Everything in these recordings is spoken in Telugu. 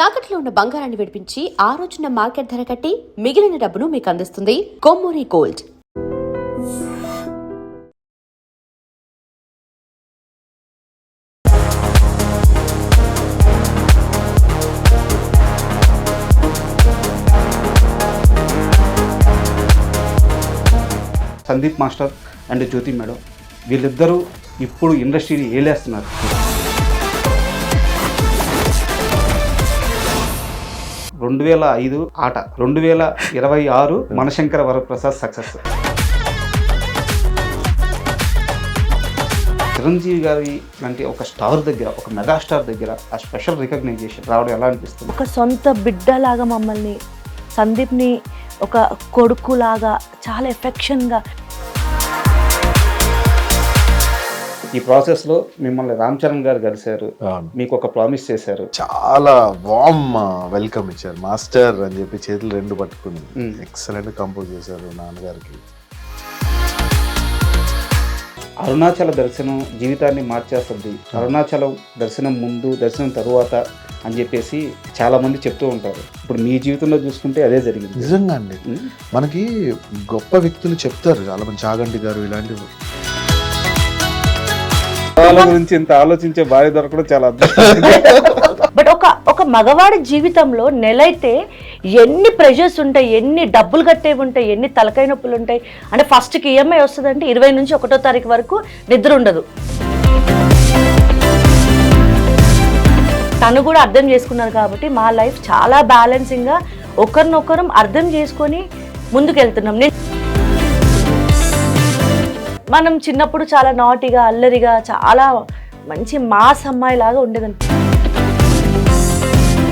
తాకట్లో ఉన్న బంగారాన్ని విడిపించి ఆ రోజున మార్కెట్ ధర కట్టి మిగిలిన డబ్బును మీకు అందిస్తుంది Kommuri gold. Sandeep master and Jyothi madam వీళ్ళిద్దరూ ఇప్పుడు ఇండస్ట్రీని ఏలేస్తున్నారు. రెండు 2005 ఆట 2026 మనశంకర వరప్రసాద్ సక్సెస్. చిరంజీవి గారి లాంటి ఒక స్టార్ దగ్గర, ఒక మెగాస్టార్ దగ్గర ఆ స్పెషల్ రికగ్నైజేషన్ రావడం ఎలా అనిపిస్తుంది? ఒక సొంత బిడ్డలాగా మమ్మల్ని, సందీప్ని ఒక కొడుకులాగా చాలా ఎఫెక్షన్గా. ఈ ప్రాసెస్లో మిమ్మల్ని రామ్ చరణ్ గారు కలిశారు, మీకు ఒక ప్రామిస్ చేశారు, చాలా వామ్ వెల్కమ్ ఇచ్చారు. మాస్టర్ అని చెప్పి చేతులు రెండు పట్టుకుని ఎక్సలెంట్ కంపోజ్ చేశారు నాన్నగారికి. అరుణాచల దర్శనం జీవితాన్ని మార్చేస్తుంది, అరుణాచలం దర్శనం ముందు దర్శనం తరువాత అని చెప్పేసి చాలా మంది చెప్తూ ఉంటారు. ఇప్పుడు మీ జీవితంలో చూసుకుంటే అదే జరిగింది. నిజంగా అండి, మనకి గొప్ప వ్యక్తులు చెప్తారు చాలా మంది, చాగంటి గారు ఇలాంటి వాళ్ళ గురించి ఇంత ఆలోచించే భార్య దొరకడం చాలా అద్భుతం. బట్ ఒక మగవాడి జీవితంలో నెలైతే ఎన్ని ప్రెషర్స్ ఉంటాయి, ఎన్ని డబ్బులు కట్టేవి ఉంటాయి, ఎన్ని తలకాయ నొప్పులు ఉంటాయి. అంటే ఫస్ట్కి ఈఎంఐ వస్తుందంటే 20 నుంచి 1వ తారీఖు వరకు నిద్ర ఉండదు. తను కూడా అర్థం చేసుకున్నారు కాబట్టి మా లైఫ్ చాలా బ్యాలెన్సింగ్గా ఒకరినొకరం అర్థం చేసుకొని ముందుకెళ్తున్నాం. మనం చిన్నప్పుడు చాలా నాటిగా, అల్లరిగా, చాలా మంచి మాస్ అమ్మాయి లాగా ఉండేదని.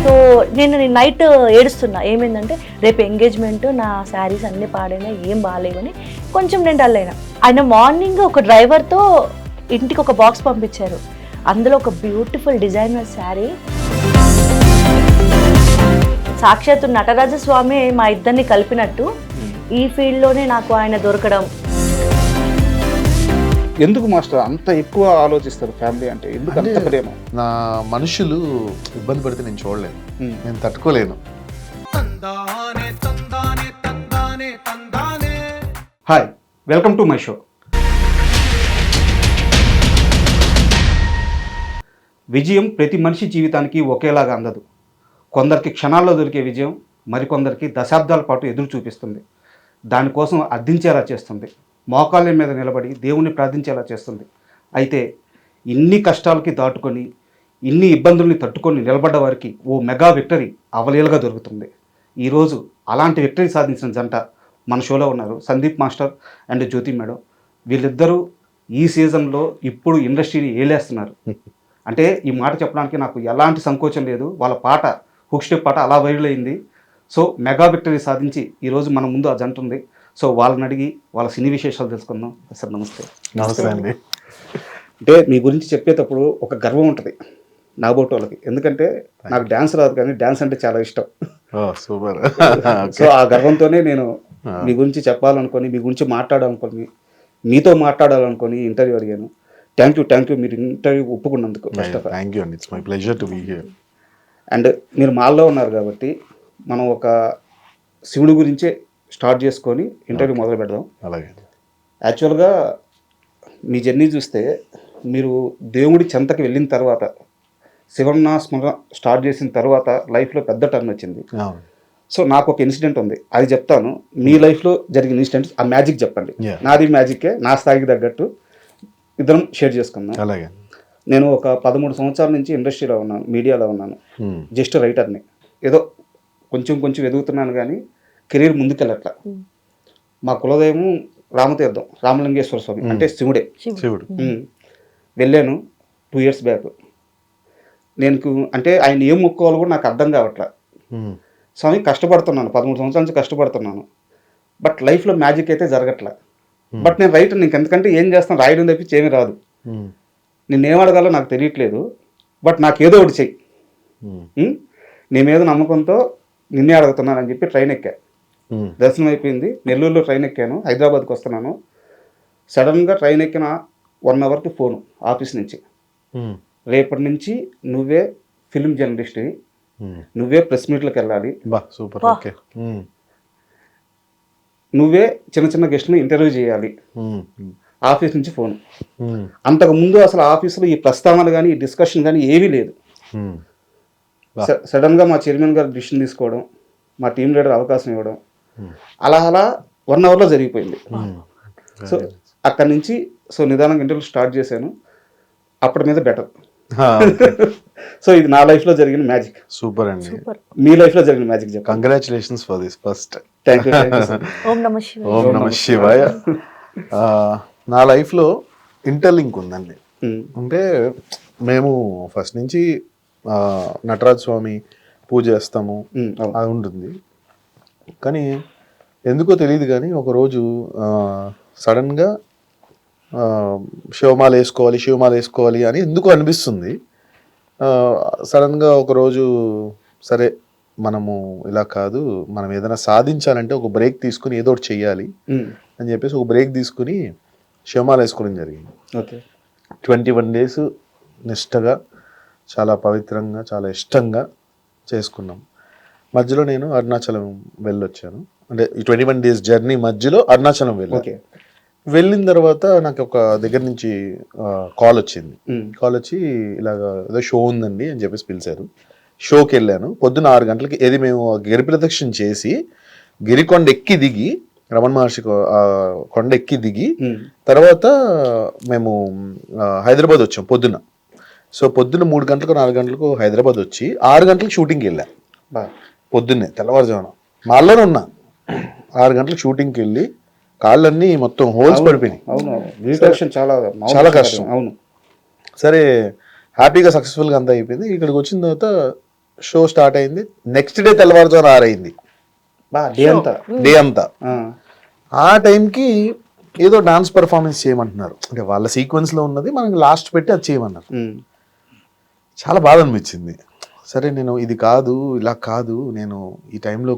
సో నేను నైట్ ఏడుస్తున్నా, ఏమైందంటే రేపు ఎంగేజ్మెంట్, నా శారీస్ అన్నీ పాడైనా, ఏం బాగాలేవని కొంచెం నేను డల్ అయినా. ఆయన మార్నింగ్ ఒక డ్రైవర్తో ఇంటికి ఒక బాక్స్ పంపించారు, అందులో ఒక బ్యూటిఫుల్ డిజైనర్ శారీ. సాక్షాత్తు నటరాజస్వామి మా ఇద్దరిని కలిపినట్టు ఈ ఫీల్డ్లోనే నాకు ఆయన దొరకడం. ఎందుకు మాస్టర్ అంత ఎక్కువ ఆలోచిస్తారు ఫ్యామిలీ అంటే? ఎందుకు అంత ప్రేమ? నా మనుషులు ఇబ్బంది పడితే నేను చూడలేను, నేను తట్టుకోలేను. Hi, welcome to my show. విజయం ప్రతి మనిషి జీవితానికి ఒకేలాగా అందదు. కొందరికి క్షణాల్లో దొరికే విజయం మరికొందరికి దశాబ్దాల పాటు ఎదురు చూపిస్తుంది. దానికోసం అర్థించేలా చేస్తుంది, మోకాళ్ళ మీద నిలబడి దేవుణ్ణి ప్రార్థించేలా చేస్తుంది. అయితే ఇన్ని కష్టాలకి దాటుకొని, ఇన్ని ఇబ్బందుల్ని తట్టుకొని నిలబడ్డ వారికి ఓ మెగా విక్టరీ అవలీలగా దొరుకుతుంది. ఈరోజు అలాంటి విక్టరీ సాధించిన జంట మన షోలో ఉన్నారు, Sandeep master and Jyothi madam. వీళ్ళిద్దరూ ఈ సీజన్లో ఇప్పుడు ఇండస్ట్రీని ఏలేస్తున్నారు. అంటే ఈ మాట చెప్పడానికి నాకు ఎలాంటి సంకోచం లేదు. వాళ్ళ పాట, హుక్ స్టెప్ పాట అలా వైరల్ అయింది. సో మెగా విక్టరీ సాధించి ఈరోజు మన ముందు ఆ జంట ఉంది. సో వాళ్ళని అడిగి వాళ్ళ సినీ విశేషాలు తెలుసుకుందాం. సార్ నమస్తే. నమస్తే అండి. అంటే మీ గురించి చెప్పేటప్పుడు ఒక గర్వం ఉంటుంది నాబోటి వాళ్ళకి, ఎందుకంటే నాకు డ్యాన్స్ రాదు కానీ డ్యాన్స్ అంటే చాలా ఇష్టం. సూపర్. సో ఆ గర్వంతోనే నేను మీ గురించి చెప్పాలనుకొని, మీ గురించి మాట్లాడాలనుకొని, మీతో మాట్లాడాలనుకొని ఇంటర్వ్యూ అడిగాను. థ్యాంక్ యూ మీరు ఇంటర్వ్యూ ఒప్పుకున్నందుకు. First of all thank you అండి, it's my pleasure to be here. And మీరు మాల్లో ఉన్నారు కాబట్టి మనం ఒక శివుడి గురించే స్టార్ట్ చేసుకొని ఇంటర్వ్యూ మొదలు పెడదాం. అలాగే. యాక్చువల్గా మీ జర్నీ చూస్తే మీరు దేవుడి చెంతకి వెళ్ళిన తర్వాత, శివనాస్మరణ స్టార్ట్ చేసిన తర్వాత లైఫ్లో పెద్ద టర్న్ వచ్చింది. సో నాకు ఒక ఇన్సిడెంట్ ఉంది, అది చెప్తాను. మీ లైఫ్లో జరిగిన ఇన్సిడెంట్స్, ఆ మ్యాజిక్ చెప్పండి. నాది మ్యాజిక్కే, నా స్థాయికి తగ్గట్టు ఇద్దరం షేర్ చేసుకుందాం. అలాగే. నేను ఒక 13 సంవత్సరాల నుంచి ఇండస్ట్రీలో ఉన్నాను, మీడియాలో ఉన్నాను. జస్ట్ రైటర్ని, ఏదో కొంచెం ఎదుగుతున్నాను కానీ కెరీర్ ముందుకెళ్ళట్లా. మా కులదైవం రామతీర్థం, రామలింగేశ్వర స్వామి అంటే శివుడే. శివుడు. వెళ్ళాను 2 years బ్యాక్. నేను అంటే ఆయన ఏం మొక్కోవాలో కూడా నాకు అర్థం కావట్లా. స్వామి కష్టపడుతున్నాను, 13 సంవత్సరాల నుంచి కష్టపడుతున్నాను, బట్ లైఫ్లో మ్యాజిక్ అయితే జరగట్లా. బట్ నేను రైటర్, నీకు ఎందుకంటే ఏం చేస్తాను, రాయడం తప్పించి ఏమీ రాదు. నేనేం అడగాలో నాకు తెలియట్లేదు, బట్ నాకు ఏదో ఒకటి చెయ్యి, నీ మీద నమ్మకంతో నిన్నే అడుగుతున్నాను అని చెప్పి ట్రైన్ ఎక్కా. దర్శనం అయిపోయింది, నెల్లూరులో ట్రైన్ ఎక్కాను, హైదరాబాద్కి వస్తున్నాను. సడన్గా ట్రైన్ ఎక్కిన 1 hourకి ఫోను ఆఫీస్ నుంచి, రేపటి నుంచి నువ్వే ఫిల్మ్ జర్నలిస్ట్వి, నువ్వే ప్రెస్ మీట్లకు వెళ్ళాలి, బా సూపర్. ఓకే. నువ్వే చిన్న చిన్న గెస్ట్ని ఇంటర్వ్యూ చేయాలి, ఆఫీస్ నుంచి ఫోన్. అంతకు ముందు అసలు ఆఫీసులో ఈ ప్రస్తావన కానీ ఈ డిస్కషన్ కానీ ఏమీ లేదు. సడన్గా మా చైర్మన్ గారు డిసిషన్ తీసుకోవడం, మా టీం లీడర్ అవకాశం ఇవ్వడం, అలా 1 అవర్లో జరిగిపోయింది. సో అక్కడి నుంచి నిదానంగా ఇంటర్వ్యూ స్టార్ట్ చేశాను. అప్పటి మీద బెటర్. సో ఇది నా లైఫ్లో జరిగిన మ్యాజిక్. సూపర్ అండి. మీ లైఫ్లో జరిగిన మ్యాజిక్ చెప్పండి. Congratulations for this first. Thank you. ఓం నమః శివాయ. ఓం నమః శివాయ. నా లైఫ్లో ఇంటర్లింక్ ఉందండి. అంటే మేము ఫస్ట్ నుంచి నటరాజ స్వామి పూజ చేస్తాము, అది ఉంటుంది. కానీ ఎందుకో తెలియదు కానీ ఒకరోజు సడన్గా శివమాల వేసుకోవాలి అని ఎందుకో అనిపిస్తుంది. సడన్గా ఒకరోజు సరే మనము ఇలా కాదు, మనం ఏదైనా సాధించాలంటే ఒక బ్రేక్ తీసుకుని ఏదో ఒకటి చెయ్యాలి అని చెప్పేసి ఒక బ్రేక్ తీసుకుని శివమాల వేసుకోవడం జరిగింది. ఓకే. 21 days నిష్టగా, చాలా పవిత్రంగా, చాలా ఇష్టంగా చేసుకున్నాం. మధ్యలో నేను అరుణాచలం వెళ్ళొచ్చాను. అంటే ఈ 21 days జర్నీ మధ్యలో అరుణాచలం వెళ్ళాను. వెళ్ళిన తర్వాత నాకు ఒక దగ్గర నుంచి కాల్ వచ్చింది. కాల్ వచ్చి ఇలాగ ఏదో షో ఉందండి అని చెప్పేసి పిలిచారు. షోకి వెళ్ళాను. పొద్దున్న 6 గంటలకి. ఏది మేము గిరి ప్రదక్షిణ చేసి గిరికొండ ఎక్కి దిగి, రమణ మహర్షి కొండ ఎక్కి దిగి తర్వాత మేము హైదరాబాద్ వచ్చాం పొద్దున్న. సో పొద్దున్న 3 గంటలకు 4 గంటలకు హైదరాబాద్ వచ్చి 6 గంటలకు షూటింగ్కి వెళ్ళాను. పొద్దున్నే తెల్లవారుజామున మాల్లోనే ఉన్నా. 6 గంటలకు షూటింగ్కి వెళ్ళి కాళ్ళన్నీ మొత్తం హోల్స్ పడిపోయినాయి. చాలా కష్టం. అవును. సరే హ్యాపీగా సక్సెస్ఫుల్గా అంతా అయిపోయింది. ఇక్కడికి వచ్చిన తర్వాత షో స్టార్ట్ అయింది. నెక్స్ట్ డే తెల్లవారుజామున 6 అయింది. డే అంతా. ఆ టైంకి ఏదో డాన్స్ పర్ఫార్మెన్స్ చేయమంటున్నారు. అంటే వాళ్ళ సీక్వెన్స్లో ఉన్నది మనకి లాస్ట్ పెట్టి అది చేయమన్నారు. చాలా బాధ అనిపించింది. సరే నేను ఇది కాదు, ఇలా కాదు, నేను ఈ టైంలో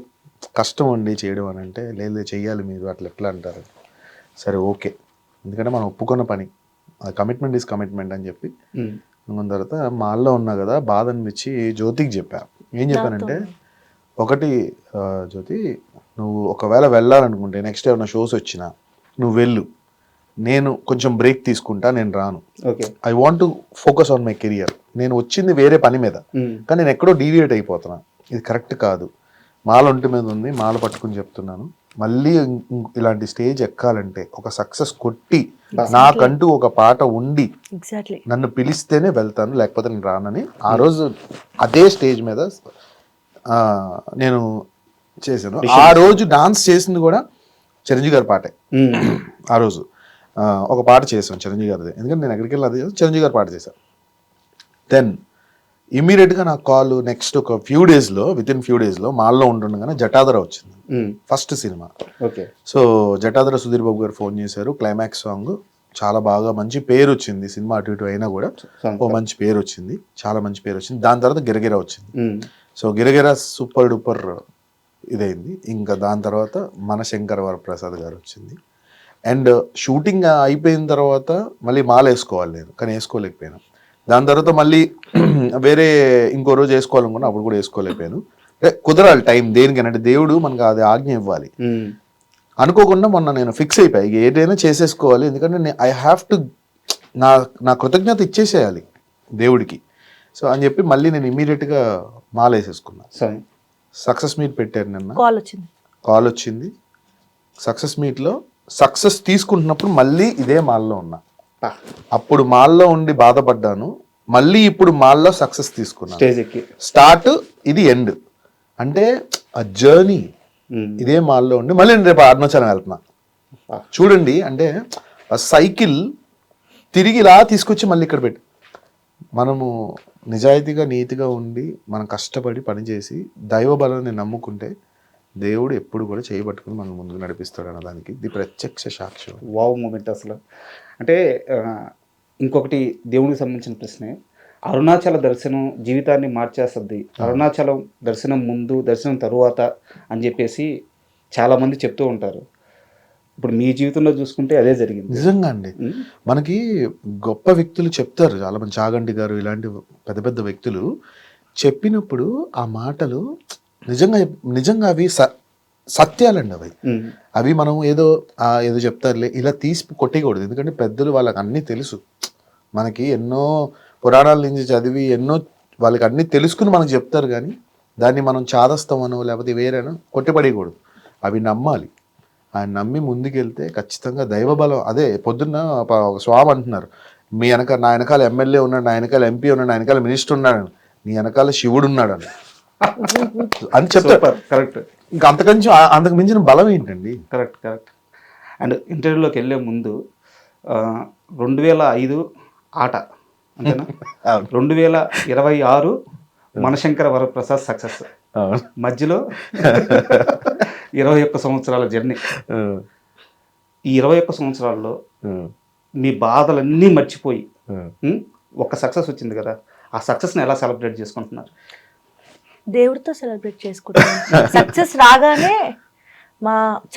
కష్టం అండి చేయడం అని అంటే, లేదు చెయ్యాలి మీరు, అట్లా ఎట్లా అంటారు. సరే ఓకే, ఎందుకంటే మనం ఒప్పుకున్న పని, కమిట్మెంట్ ఈజ్ కమిట్మెంట్ అని చెప్పి అనుకున్న తర్వాత మాల్లో ఉన్నా కదా, బాధ అనిపించి జ్యోతికి చెప్పా. ఏం చెప్పానంటే, ఒకటి జ్యోతి, నువ్వు ఒకవేళ వెళ్ళాలనుకుంటే నెక్స్ట్ ఏమైనా షోస్ వచ్చినా నువ్వు వెళ్ళు, నేను కొంచెం బ్రేక్ తీసుకుంటా, నేను రాను. I want to focus on my career. నేను వచ్చింది వేరే పని మీద, కానీ నేను ఎక్కడో డీవియేట్ అయిపోతున్నా, ఇది కరెక్ట్ కాదు. మాల ఒంటి మీద ఉంది, మాల పట్టుకుని చెప్తున్నాను, మళ్ళీ ఇలాంటి స్టేజ్ ఎక్కాలంటే ఒక సక్సెస్ కొట్టి నాకంటూ ఒక పాట ఉండి నన్ను పిలిస్తేనే వెళ్తాను, లేకపోతే నేను రానని ఆ రోజు అదే స్టేజ్ మీద నేను చేశాను. ఆ రోజు డాన్స్ చేసింది కూడా చిరంజీవి గారి పాటే. ఆ రోజు ఒక పాట చేశాను చిరంజీవి గారిది, ఎందుకంటే నేను ఎక్కడికి వెళ్ళి అదే చిరంజీవి గారి పాట చేశాను. దెన్ ఇమీడియట్గా నాకు కాల్ నెక్స్ట్ ఒక విత్ ఇన్ ఫ్యూ డేస్లో మాల్లో ఉంటుండగానే జటాధర వచ్చింది, first cinema. So Jatadhara Sudheer Babu గారు ఫోన్ చేశారు. క్లైమాక్స్ సాంగ్ చాలా బాగా మంచి పేరు వచ్చింది. సినిమా అటు ఇటు అయినా కూడా ఓ మంచి పేరు వచ్చింది, చాలా మంచి పేరు వచ్చింది. దాని తర్వాత గిరగిర వచ్చింది. సో గిరగిర సూపర్ డూపర్ ఇదైంది. ఇంకా దాని తర్వాత మన శంకర్ వరప్రసాద్ గారు వచ్చింది. అండ్ షూటింగ్ అయిపోయిన తర్వాత మళ్ళీ మాల వేసుకోవాలి నేను, కానీ వేసుకోలేకపోయాను. దాని తర్వాత మళ్ళీ వేరే ఇంకో రోజు వేసుకోవాలనుకున్నా, అప్పుడు కూడా వేసుకోలేకపోయాను. కుదరాలి టైం దేనికనంటే, దేవుడు మనకు అది ఆజ్ఞ ఇవ్వాలి. అనుకోకుండా మొన్న నేను ఫిక్స్ అయిపోయి ఏదైనా చేసేసుకోవాలి, ఎందుకంటే ఐ హ్యావ్ టు నా కృతజ్ఞత ఇచ్చేసేయాలి దేవుడికి. సో అని చెప్పి మళ్ళీ నేను ఇమీడియట్గా మాల వేసేసుకున్నా. సక్సెస్ మీట్ పెట్టారు నిన్న, కాల్ వచ్చింది. సక్సెస్ మీట్లో సక్సెస్ తీసుకుంటున్నప్పుడు మళ్ళీ ఇదే మాల్లో ఉన్నా. అప్పుడు మాల్లో ఉండి బాధపడ్డాను, మళ్ళీ ఇప్పుడు మాల్లో సక్సెస్ తీసుకున్నాను. స్టార్ట్ ఇది ఎండ్, అంటే ఆ జర్నీ ఇదే మాల్లో ఉండి మళ్ళీ నేను రేపు అరుణాచలం వెళ్తున్నా. చూడండి, అంటే ఆ సైకిల్ తిరిగి ఇలా తీసుకొచ్చి మళ్ళీ ఇక్కడ పెట్టి, మనము నిజాయితీగా నీతిగా ఉండి మనం కష్టపడి పనిచేసి దైవ బలాన్ని నమ్ముకుంటే దేవుడు ఎప్పుడు కూడా చేయబట్టుకుని మనం ముందుకు నడిపిస్తాడు అన్నదానికి ఇది ప్రత్యక్ష సాక్ష్యం. వావ్ మూమెంట్ అసలు. అంటే ఇంకొకటి దేవునికి సంబంధించిన ప్రశ్నే, అరుణాచల దర్శనం జీవితాన్ని మార్చేస్తుంది, అరుణాచలం దర్శనం ముందు దర్శనం తరువాత అని చెప్పేసి చాలామంది చెప్తూ ఉంటారు. ఇప్పుడు మీ జీవితంలో చూసుకుంటే అదే జరిగింది. నిజంగా అండి, మనకి గొప్ప వ్యక్తులు చెప్తారు చాలా మంది, చాగంటి గారు ఇలాంటి పెద్ద పెద్ద వ్యక్తులు చెప్పినప్పుడు ఆ మాటలు నిజంగా అవి సత్యాలండి అవి. అవి మనం ఏదో చెప్తారులే ఇలా తీసి కొట్టేయకూడదు. ఎందుకంటే పెద్దలు వాళ్ళకి అన్నీ తెలుసు. మనకి ఎన్నో పురాణాల నుంచి చదివి ఎన్నో వాళ్ళకి అన్నీ తెలుసుకుని మనకు చెప్తారు, కానీ దాన్ని మనం చాదస్తామనో లేకపోతే వేరేనో కొట్టిపడేయకూడదు. అవి నమ్మాలి. ఆయన నమ్మి ముందుకెళ్తే ఖచ్చితంగా దైవబలం. అదే పొద్దున్న ఒక స్వామి అంటున్నారు, నా వెనకాల ఎమ్మెల్యే ఉన్నాడు, నా వెనకాల ఎంపీ ఉన్నాడు, నా వెనకాల మినిస్టర్ ఉన్నాడు, నీ వెనకాల శివుడు ఉన్నాడు అని చెప్తారు. కరెక్ట్. ఇంకా అంతకు మించిన బలం ఏంటండి? కరెక్ట్. అండ్ ఇంటర్వ్యూలోకి వెళ్ళే ముందు 2005 ఆట అంతేనా, 2026 మనశంకర వరప్రసాద్ సక్సెస్, మధ్యలో 21 సంవత్సరాల జర్నీ. ఈ 21 సంవత్సరాల్లో మీ బాధలన్నీ మర్చిపోయి ఒక సక్సెస్ వచ్చింది కదా, ఆ సక్సెస్ని ఎలా సెలబ్రేట్ చేసుకుంటున్నారు? దేవుడితో సెలబ్రేట్ చేసుకుంటున్నాం. సక్సెస్ రాగానే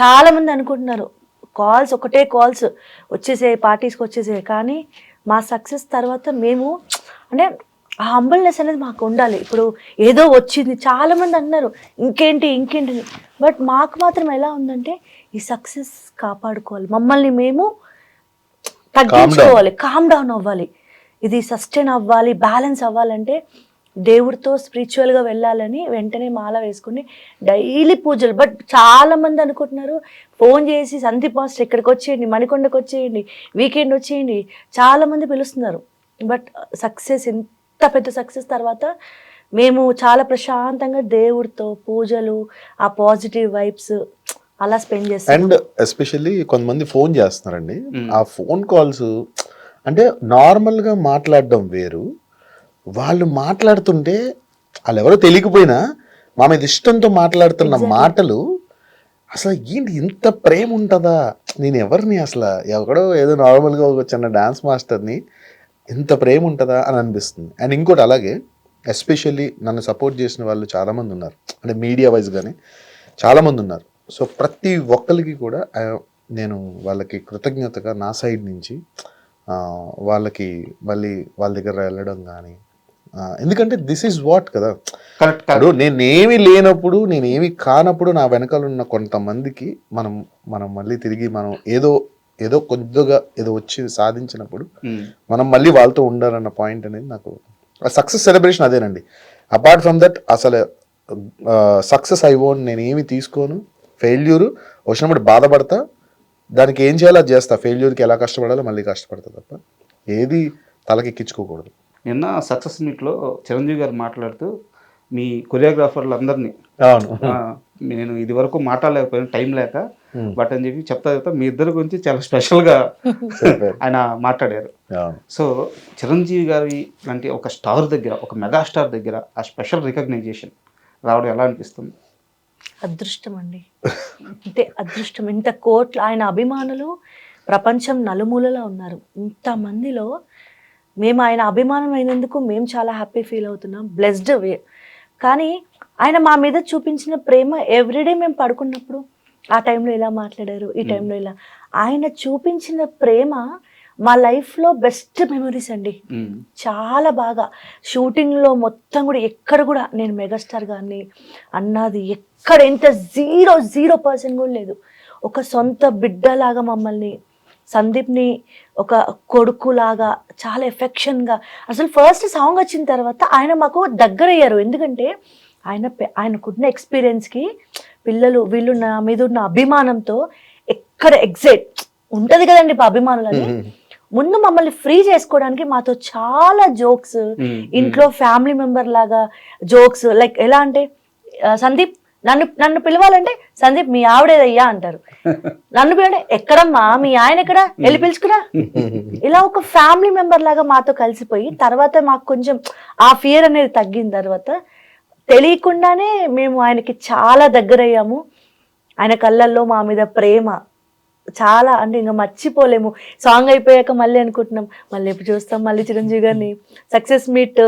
చాలా మంది అనుకుంటున్నారు ఒకటే కాల్స్ వచ్చేసే, పార్టీస్కి వచ్చేసే, కానీ మా సక్సెస్ తర్వాత మేము అంటే ఆ హంబల్నెస్ అనేది మాకు ఉండాలి. ఇప్పుడు ఏదో వచ్చింది, చాలా మంది అన్నారు ఇంకేంటి అని, బట్ మాకు మాత్రం ఎలా ఉందంటే ఈ సక్సెస్ కాపాడుకోవాలి, మమ్మల్ని మేము తగ్గించుకోవాలి, కామ్ డౌన్ అవ్వాలి, ఇది సస్టైన్ అవ్వాలి, బ్యాలెన్స్ అవ్వాలంటే దేవుడితో స్పిరిచువల్గా వెళ్ళాలని వెంటనే మాల వేసుకుని డైలీ పూజలు. బట్ చాలా మంది అనుకుంటున్నారు ఫోన్ చేసి సందీప్ మాస్టర్ ఇక్కడికి వచ్చేయండి, మణికొండకు వచ్చేయండి, వీకెండ్ వచ్చేయండి, చాలా మంది పిలుస్తున్నారు. బట్ సక్సెస్, ఇంత పెద్ద సక్సెస్ తర్వాత మేము చాలా ప్రశాంతంగా దేవుడితో పూజలు, ఆ పాజిటివ్ వైబ్స్ అలా స్పెండ్ చేస్తాం. అండ్ ఎస్పెషల్లీ కొంతమంది ఫోన్ చేస్తున్నారండి, ఆ ఫోన్ కాల్స్ అంటే నార్మల్గా మాట్లాడడం వేరు, వాళ్ళు మాట్లాడుతుంటే వాళ్ళు ఎవరో తెలియకపోయినా మా మీద ఇష్టంతో మాట్లాడుతున్న మాటలు అసలు ఏంటి, ఇంత ప్రేమ ఉంటుందా? నేను ఎవరిని అసలు ఎవడో ఏదో నార్మల్గా ఒక చిన్న డాన్స్ మాస్టర్ని, ఇంత ప్రేమ ఉంటుందా అని అనిపిస్తుంది. అండ్ ఇంకోటి అలాగే ఎస్పెషల్లీ నన్ను సపోర్ట్ చేసిన వాళ్ళు చాలామంది ఉన్నారు, అంటే మీడియా వైజ్ కానీ చాలామంది ఉన్నారు. సో ప్రతి ఒక్కరికి కూడా నేను వాళ్ళకి కృతజ్ఞతగా నా సైడ్ నుంచి వాళ్ళకి మళ్ళీ వాళ్ళ దగ్గర వెళ్ళడం కానీ, ఎందుకంటే దిస్ ఈజ్ వాట్ కదా. ఇప్పుడు నేనేమి లేనప్పుడు, నేనేమి కానప్పుడు నా వెనకాల ఉన్న కొంతమందికి మనం మళ్ళీ తిరిగి మనం ఏదో కొద్దిగా ఏదో వచ్చి సాధించినప్పుడు మనం మళ్ళీ వాళ్ళతో ఉండాలన్న పాయింట్ అనేది నాకు సక్సెస్ సెలబ్రేషన్ అదేనండి. అపార్ట్ ఫ్రమ్ దట్ అసలు సక్సెస్ నేనేమి తీసుకోను, ఫెయిల్యూర్ వచ్చినప్పుడు బాధపడతా, దానికి ఏం చేయాలో అది చేస్తా, ఫెయిల్యూర్కి ఎలా కష్టపడాలో మళ్ళీ కష్టపడతా తప్ప ఏది తలకెక్కించుకోకూడదు. నిన్న సక్సెస్ మీట్లో చిరంజీవి గారు మాట్లాడుతూ మీ కొరియోగ్రాఫర్లు అందరినీ, నేను ఇది వరకు మాట్లాడలేకపోయాను టైం లేక, బట్ అని చెప్పి చెప్తా మీ ఇద్దరి గురించి చాలా స్పెషల్గా ఆయన మాట్లాడారు. సో చిరంజీవి గారి లాంటి ఒక స్టార్ దగ్గర, ఒక మెగాస్టార్ దగ్గర ఆ స్పెషల్ రికగ్నైజేషన్ రావడం ఎలా అనిపిస్తుంది? అదృష్టం అండి, అంటే అదృష్టం. ఇంత కోట్ల ఆయన అభిమానులు ప్రపంచం నలుమూలలో ఉన్నారు, ఇంతమందిలో మేము ఆయన అభిమానం అయినందుకు మేము చాలా హ్యాపీ ఫీల్ అవుతున్నాం, బ్లెస్డ్ వే. కానీ ఆయన మా మీద చూపించిన ప్రేమ ఎవ్రీడే మేము పడుకున్నప్పుడు ఆ టైంలో ఇలా మాట్లాడారు, ఈ టైంలో ఇలా, ఆయన చూపించిన ప్రేమ మా లైఫ్లో బెస్ట్ మెమరీస్ అండి. చాలా బాగా షూటింగ్లో మొత్తం కూడా ఎక్కడ కూడా నేను మెగాస్టార్ గారిని అన్నది ఎక్కడ ఎంత 0% కూడా లేదు. ఒక సొంత బిడ్డలాగా మమ్మల్ని, సందీప్ని ఒక కొడుకులాగా చాలా ఎఫెక్షన్గా, అసలు ఫస్ట్ సాంగ్ వచ్చిన తర్వాత ఆయన మాకు దగ్గర అయ్యారు. ఎందుకంటే ఆయనకున్న ఎక్స్పీరియన్స్కి పిల్లలు వీళ్ళు నా మీద ఉన్న అభిమానంతో ఎక్కడ ఎగ్జైట్ ఉంటుంది కదండి అభిమానులని, ముందు మమ్మల్ని ఫ్రీ చేసుకోవడానికి మాతో చాలా జోక్స్, ఇంట్లో ఫ్యామిలీ మెంబర్ లాగా జోక్స్, లైక్ ఎలా అంటే సందీప్ నన్ను పిలవాలంటే సందీప్ మీ ఆవిడేదయ్యా అంటారు, నన్ను పిలవంటే ఎక్కడమ్మా మీ ఆయన ఎక్కడ, వెళ్ళి పిలుచుకురా, ఇలా ఒక ఫ్యామిలీ మెంబర్ లాగా మాతో కలిసిపోయి, తర్వాత మాకు కొంచెం ఆ ఫియర్ అనేది తగ్గిన తర్వాత తెలియకుండానే మేము ఆయనకి చాలా దగ్గరయ్యాము. ఆయన కళ్ళల్లో మా మీద ప్రేమ చాలా, అంటే ఇంకా మర్చిపోలేము. సాంగ్ అయిపోయాక మళ్ళీ అనుకుంటున్నాం మళ్ళీ ఎప్పుడు చూస్తాం మళ్ళీ చిరంజీవి గారిని. సక్సెస్ మీట్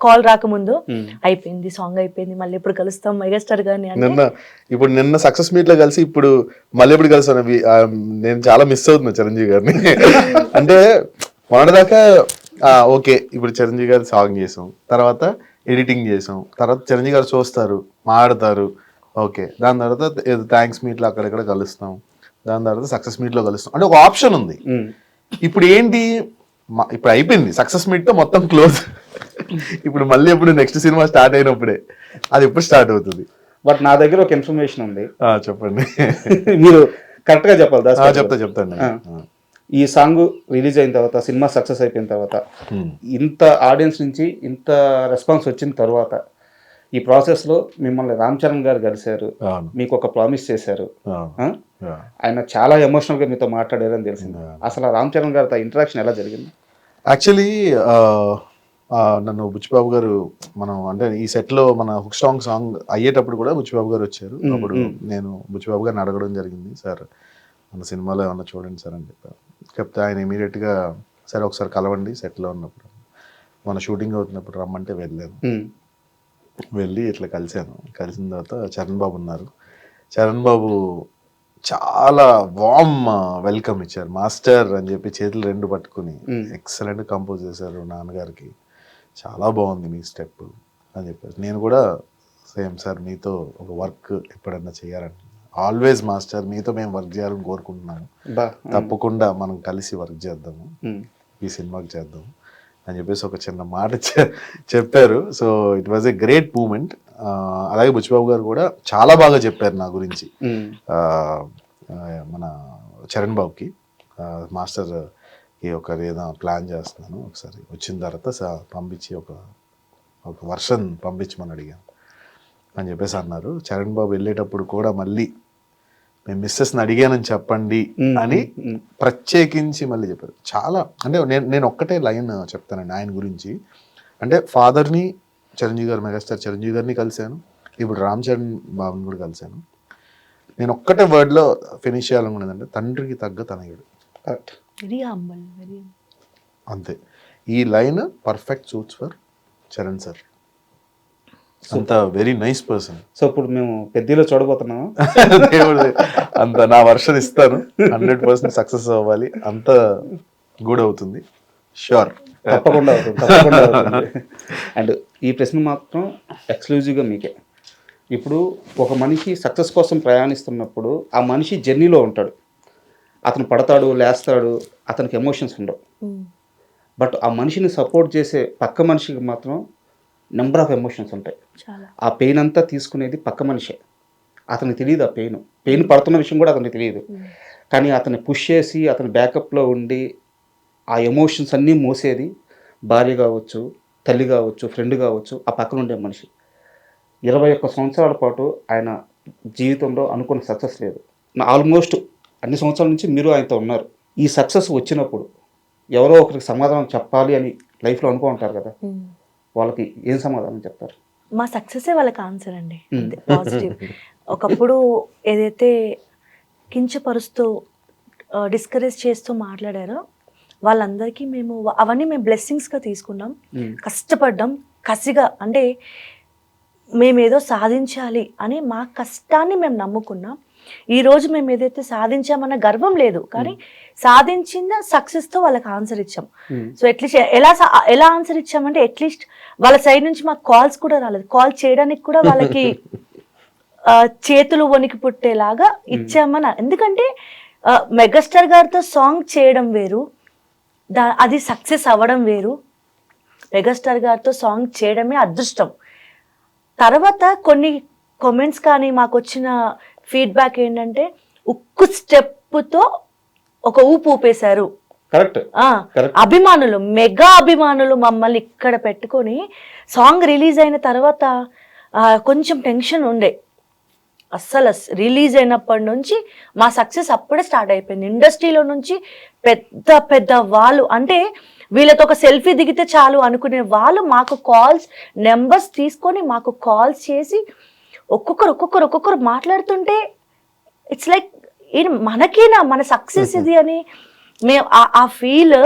కాల్ రాకముందు అయిపోయింది, సాంగ్ అయిపోయింది, మళ్ళీ ఎప్పుడు కలుస్తాం మెగాస్టార్ గారిని. నిన్న సక్సెస్ మీట్ లో కలిసి ఇప్పుడు మళ్ళీ ఎప్పుడు కలుస్తాను, నేను చాలా మిస్ అవుతున్నా చిరంజీవి గారిని. అంటే మొన్నటిదాకా ఓకే ఇప్పుడు చిరంజీవి గారి సాంగ్ చేసాం, తర్వాత ఎడిటింగ్ చేసాం, తర్వాత చిరంజీవి గారు చూస్తారు, మాట్లాడతారు, ఓకే, దాని తర్వాత థ్యాంక్స్ మీట్లో అక్కడెక్కడ కలుస్తాం, దాని తర్వాత సక్సెస్ మీట్లో కలుస్తాం, అంటే ఒక ఆప్షన్ ఉంది. ఇప్పుడు ఏంటి, ఇప్పుడు అయిపోయింది సక్సెస్ మీట్ తో మొత్తం క్లోజ్. ఇప్పుడు మళ్ళీ ఎప్పుడు నెక్స్ట్ సినిమా స్టార్ట్ అయినప్పుడే అది ఎప్పుడు స్టార్ట్ అవుతుంది. బట్ నా దగ్గర ఒక ఇన్ఫర్మేషన్ ఉంది, చెప్పండి. మీరు కరెక్ట్ గా చెప్పాలి. చెప్తాను. ఈ సాంగ్ రిలీజ్ అయిన తర్వాత, సినిమా సక్సెస్ అయిపోయిన తర్వాత, ఇంత ఆడియన్స్ నుంచి ఇంత రెస్పాన్స్ వచ్చిన తర్వాత, ఈ ప్రాసెస్ లో మిమ్మల్ని రామ్ చరణ్ గారు కలిశారు, మీకు ఒక ప్రామిస్ చేశారు, ఆయన చాలా ఎమోషనల్ గా మీతో మాట్లాడారని తెలిసింది. అసలు రామ్ చరణ్ గారితో ఇంటరాక్షన్ ఎలా జరిగింది? యాక్చువల్లీ నన్ను బుచ్చిబాబు గారు, మనం అంటే ఈ సెట్ లో మన హుక్ సాంగ్ అయ్యేటప్పుడు కూడా బుచ్చిబాబు గారు వచ్చారు. అప్పుడు నేను బుచ్చిబాబు గారిని అడగడం జరిగింది, సార్ మన సినిమాలో ఏమన్నా చూడండి సార్ అని చెప్పారు. చెప్తే ఆయన ఇమీడియట్ గా సరే ఒకసారి కలవండి, సెట్ లో ఉన్నప్పుడు, మన షూటింగ్ అవుతున్నప్పుడు రమ్మంటే వెళ్ళాను. వెళ్ళి ఇట్లా కలిశాను. కలిసిన తర్వాత చరణ్ బాబు ఉన్నారు. చరణ్ బాబు చాలా వామ్ వెల్కమ్ ఇచ్చారు. మాస్టర్ అని చెప్పి చేతులు రెండు పట్టుకుని ఎక్సలెంట్ కంపోజ్ చేశారు, నాన్నగారికి చాలా బాగుంది మీ స్టెప్ అని చెప్పారు. నేను కూడా సేమ్ సార్, మీతో ఒక వర్క్ ఎప్పుడన్నా చేయాలని, ఆల్వేస్ మాస్టర్ మీతో మేము వర్క్ చేయాలని కోరుకుంటున్నాము, తప్పకుండా మనం కలిసి వర్క్ చేద్దాము, ఈ సినిమాకి చేద్దాము అని చెప్పేసి ఒక చిన్న మాట చెప్పారు. So it was a great moment. అలాగే బుచ్చిబాబు గారు కూడా చాలా బాగా చెప్పారు నా గురించి, మన చరణ్ బాబుకి, మాస్టర్కి ఒక ఏదో ప్లాన్ చేస్తున్నాను, ఒకసారి వచ్చిన తర్వాత పంపించి ఒక వర్షన్ పంపించమని అడిగాను అని చెప్పేసి అన్నారు. చరణ్ బాబు వెళ్ళేటప్పుడు కూడా మళ్ళీ మేము మిస్సెస్ని అడిగానని చెప్పండి అని ప్రత్యేకించి మళ్ళీ చెప్పారు. చాలా అంటే నేను ఒక్కటే లైన్ చెప్తానండి ఆయన గురించి. అంటే ఫాదర్ని, చిరంజీవి గారు, మెగాస్టార్ చిరంజీవి గారిని కలిశాను, ఇప్పుడు రామ్ చరణ్ బాబుని కూడా కలిశాను. నేను ఒక్కటే వర్డ్లో ఫినిష్ చేయాలనుకున్నదంటే తండ్రికి తగ్గ తనయుడు. అంతే. ఈ line perfect suits for Charan sir. అంత వెరీ నైస్ పర్సన్. సో ఇప్పుడు మేము పెద్దలో చూడబోతున్నాము. దేవుడు అంత నా వర్షన్ ఇస్తాను, 100% సక్సెస్ అవ్వాలి, అంత గుడ్ అవుతుంది, షూర్, తప్పకుండా అవుతుంది. అండ్ ఈ ప్రశ్న మాత్రం ఎక్స్క్లూజివ్గా మీకే. ఇప్పుడు ఒక మనిషి సక్సెస్ కోసం ప్రయాణిస్తున్నప్పుడు ఆ మనిషి జర్నీలో ఉంటాడు, అతను పడతాడు, లేస్తాడు, అతనికి ఎమోషన్స్ ఉండవు. బట్ ఆ మనిషిని సపోర్ట్ చేసే పక్క మనిషికి మాత్రం నెంబర్ ఆఫ్ ఎమోషన్స్ ఉంటాయి. ఆ పెయిన్ అంతా తీసుకునేది పక్క మనిషే. అతనికి తెలియదు ఆ పెయిన్ పడుతున్న విషయం కూడా అతనికి తెలియదు. కానీ అతన్ని పుష్ చేసి అతని బ్యాకప్లో ఉండి ఆ ఎమోషన్స్ అన్నీ మోసేది భార్య కావచ్చు, తల్లి కావచ్చు, ఫ్రెండ్ కావచ్చు, ఆ పక్కన ఉండే మనిషి. 21 సంవత్సరాల పాటు ఆయన జీవితంలో అనుకున్న సక్సెస్ లేదు. ఆల్మోస్ట్ అన్ని సంవత్సరాల నుంచి మీరు ఆయనతో ఉన్నారు. ఈ సక్సెస్ వచ్చినప్పుడు ఎవరో ఒకరికి సమాధానం చెప్పాలి అని లైఫ్లో అనుకుంటారు కదా, వాళ్ళకి ఏం సమాధానం చెప్తారు? మా సక్సెసే వాళ్ళకి ఆన్సర్ అండి, పాజిటివ్. ఒకప్పుడు ఏదైతే కించపరుస్తూ డిస్కరేజ్ చేస్తూ మాట్లాడారో వాళ్ళందరికీ అవన్నీ మేము బ్లెస్సింగ్స్గా తీసుకున్నాం. కష్టపడ్డాం కసిగా, అంటే మేమేదో సాధించాలి అని మా కష్టాన్ని మేము నమ్ముకున్నాం. ఈరోజు మేము ఏదైతే సాధించామన్న గర్వం లేదు, కానీ సాధించిన సక్సెస్తో వాళ్ళకి ఆన్సర్ ఇచ్చాం. సో అట్లీస్ట్ ఎలా ఆన్సర్ ఇచ్చామంటే, అట్లీస్ట్ వాళ్ళ సైడ్ నుంచి మాకు కాల్స్ కూడా రాలేదు. కాల్ చేయడానికి కూడా వాళ్ళకి చేతులు వణికి పుట్టేలాగా ఇచ్చామని. ఎందుకంటే మెగాస్టార్ గారితో సాంగ్ చేయడం వేరు, అది సక్సెస్ అవ్వడం వేరు. మెగాస్టార్ గారితో సాంగ్ చేయడమే అదృష్టం. తర్వాత కొన్ని కామెంట్స్ కానీ మాకు వచ్చిన ఫీడ్బ్యాక్ ఏంటంటే, ఉక్కు స్టెప్తో ఒక ఊపు ఊపేశారు. అభిమానులు, మెగా అభిమానులు మమ్మల్ని ఇక్కడ పెట్టుకొని సాంగ్ రిలీజ్ అయిన తర్వాత కొంచెం టెన్షన్ ఉండే. అస్సలు రిలీజ్ అయినప్పటి నుంచి మా సక్సెస్ అప్పుడే స్టార్ట్ అయిపోయింది. ఇండస్ట్రీలో నుంచి పెద్ద పెద్ద వాళ్ళు, అంటే వీళ్ళతో ఒక సెల్ఫీ దిగితే చాలు అనుకునే వాళ్ళు మాకు కాల్స్ నెంబర్స్ తీసుకొని మాకు కాల్స్ చేసి ఒక్కొక్కరు మాట్లాడుతుంటే ఇట్స్ లైక్ మనకేనా మన సక్సెస్ ఇది అని మేము ఆ ఫీల్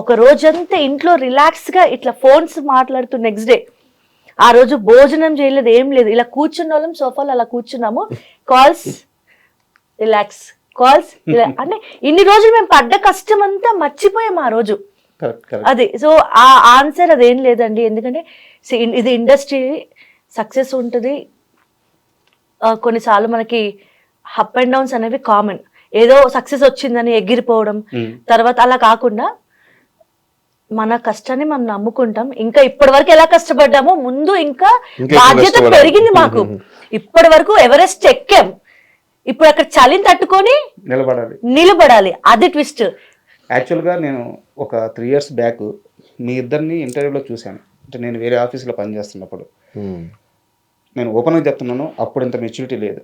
ఒక రోజంతా ఇంట్లో రిలాక్స్గా ఇట్లా ఫోన్స్ మాట్లాడుతూ నెక్స్ట్ డే ఆ రోజు భోజనం చేయలేదు, ఏం లేదు, ఇలా కూర్చున్న వాళ్ళం సోఫాలో అలా కూర్చున్నాము, కాల్స్ రిలాక్స్, కాల్స్ అంటే ఇన్ని రోజులు మేము పడ్డ కష్టం అంతా మర్చిపోయాం ఆ రోజు. అది సో ఆ ఆన్సర్ అదేం లేదండి. ఎందుకంటే ఇది ఇండస్ట్రీ సక్సెస్ ఉంటుంది, కొన్నిసార్లు మనకి అప్ అండ్ డౌన్స్ అనేవి కామన్. ఏదో సక్సెస్ వచ్చిందని ఎగిరిపోవడం, తర్వాత అలా కాకుండా మన కష్టాన్ని మనం నమ్ముకుంటాం. ఇంకా ఇప్పటి వరకు ఎలా కష్టపడ్డామో ముందు ఇంకా బాధ్యత పెరిగింది మాకు. ఇప్పటి వరకు ఎవరెస్ట్ ఎక్కాం, ఇప్పుడు అక్కడ చలిని తట్టుకొని నిలబడాలి. అది ట్విస్ట్. యాక్చువల్గా నేను ఒక 3 years బ్యాక్ మీ ఇద్దరిని ఇంటర్వ్యూలో చూశాను. అంటే నేను వేరే ఆఫీస్లో పనిచేస్తున్నప్పుడు. నేను ఓపెన్గా చెప్తున్నాను, అప్పుడు ఇంత మెచ్యూరిటీ లేదు.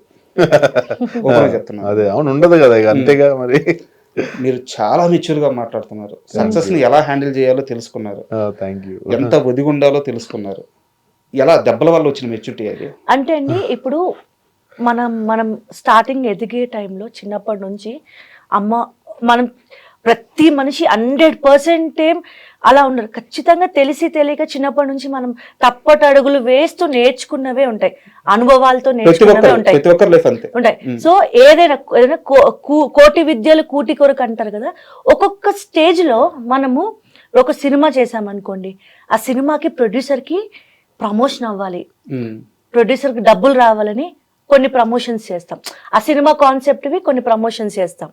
ఓపెన్గా చెప్తున్నాను. అదే అవును, ఉండదు కదా ఇక, అంతేగా మరి. మీరు చాలా మెచ్యూర్గా మాట్లాడుతున్నారు. సక్సెస్ని ఎలా హ్యాండిల్ చేయాలో తెలుసుకున్నారు. Thank you. ఎంత ఒదిగి ఉండాలో తెలుసుకున్నారు. ఎలా దెబ్బల వల్ల వచ్చిన మెచ్యూరిటీ అది? అంటే అండి, ఇప్పుడు మనం స్టార్టింగ్ ఎదిగే టైంలో చిన్నప్పటి నుంచి మనం ప్రతి మనిషి 100% అలా ఉండరు. ఖచ్చితంగా తెలిసి తెలియక చిన్నప్పటి నుంచి మనం తప్పటడుగులు వేస్తూ నేర్చుకున్నవే ఉంటాయి, అనుభవాలతో నేర్చుకున్నవే ఉంటాయి. సో ఏదైనా కోటి విద్యలు కూటి కొరకు అంటారు కదా. ఒక్కొక్క స్టేజ్ లో మనము ఒక సినిమా చేసామనుకోండి, ఆ సినిమాకి ప్రొడ్యూసర్కి ప్రమోషన్ అవ్వాలి, ప్రొడ్యూసర్కి డబ్బులు రావాలని కొన్ని ప్రమోషన్స్ చేస్తాం. ఆ సినిమా కాన్సెప్ట్వి కొన్ని ప్రమోషన్స్ చేస్తాం.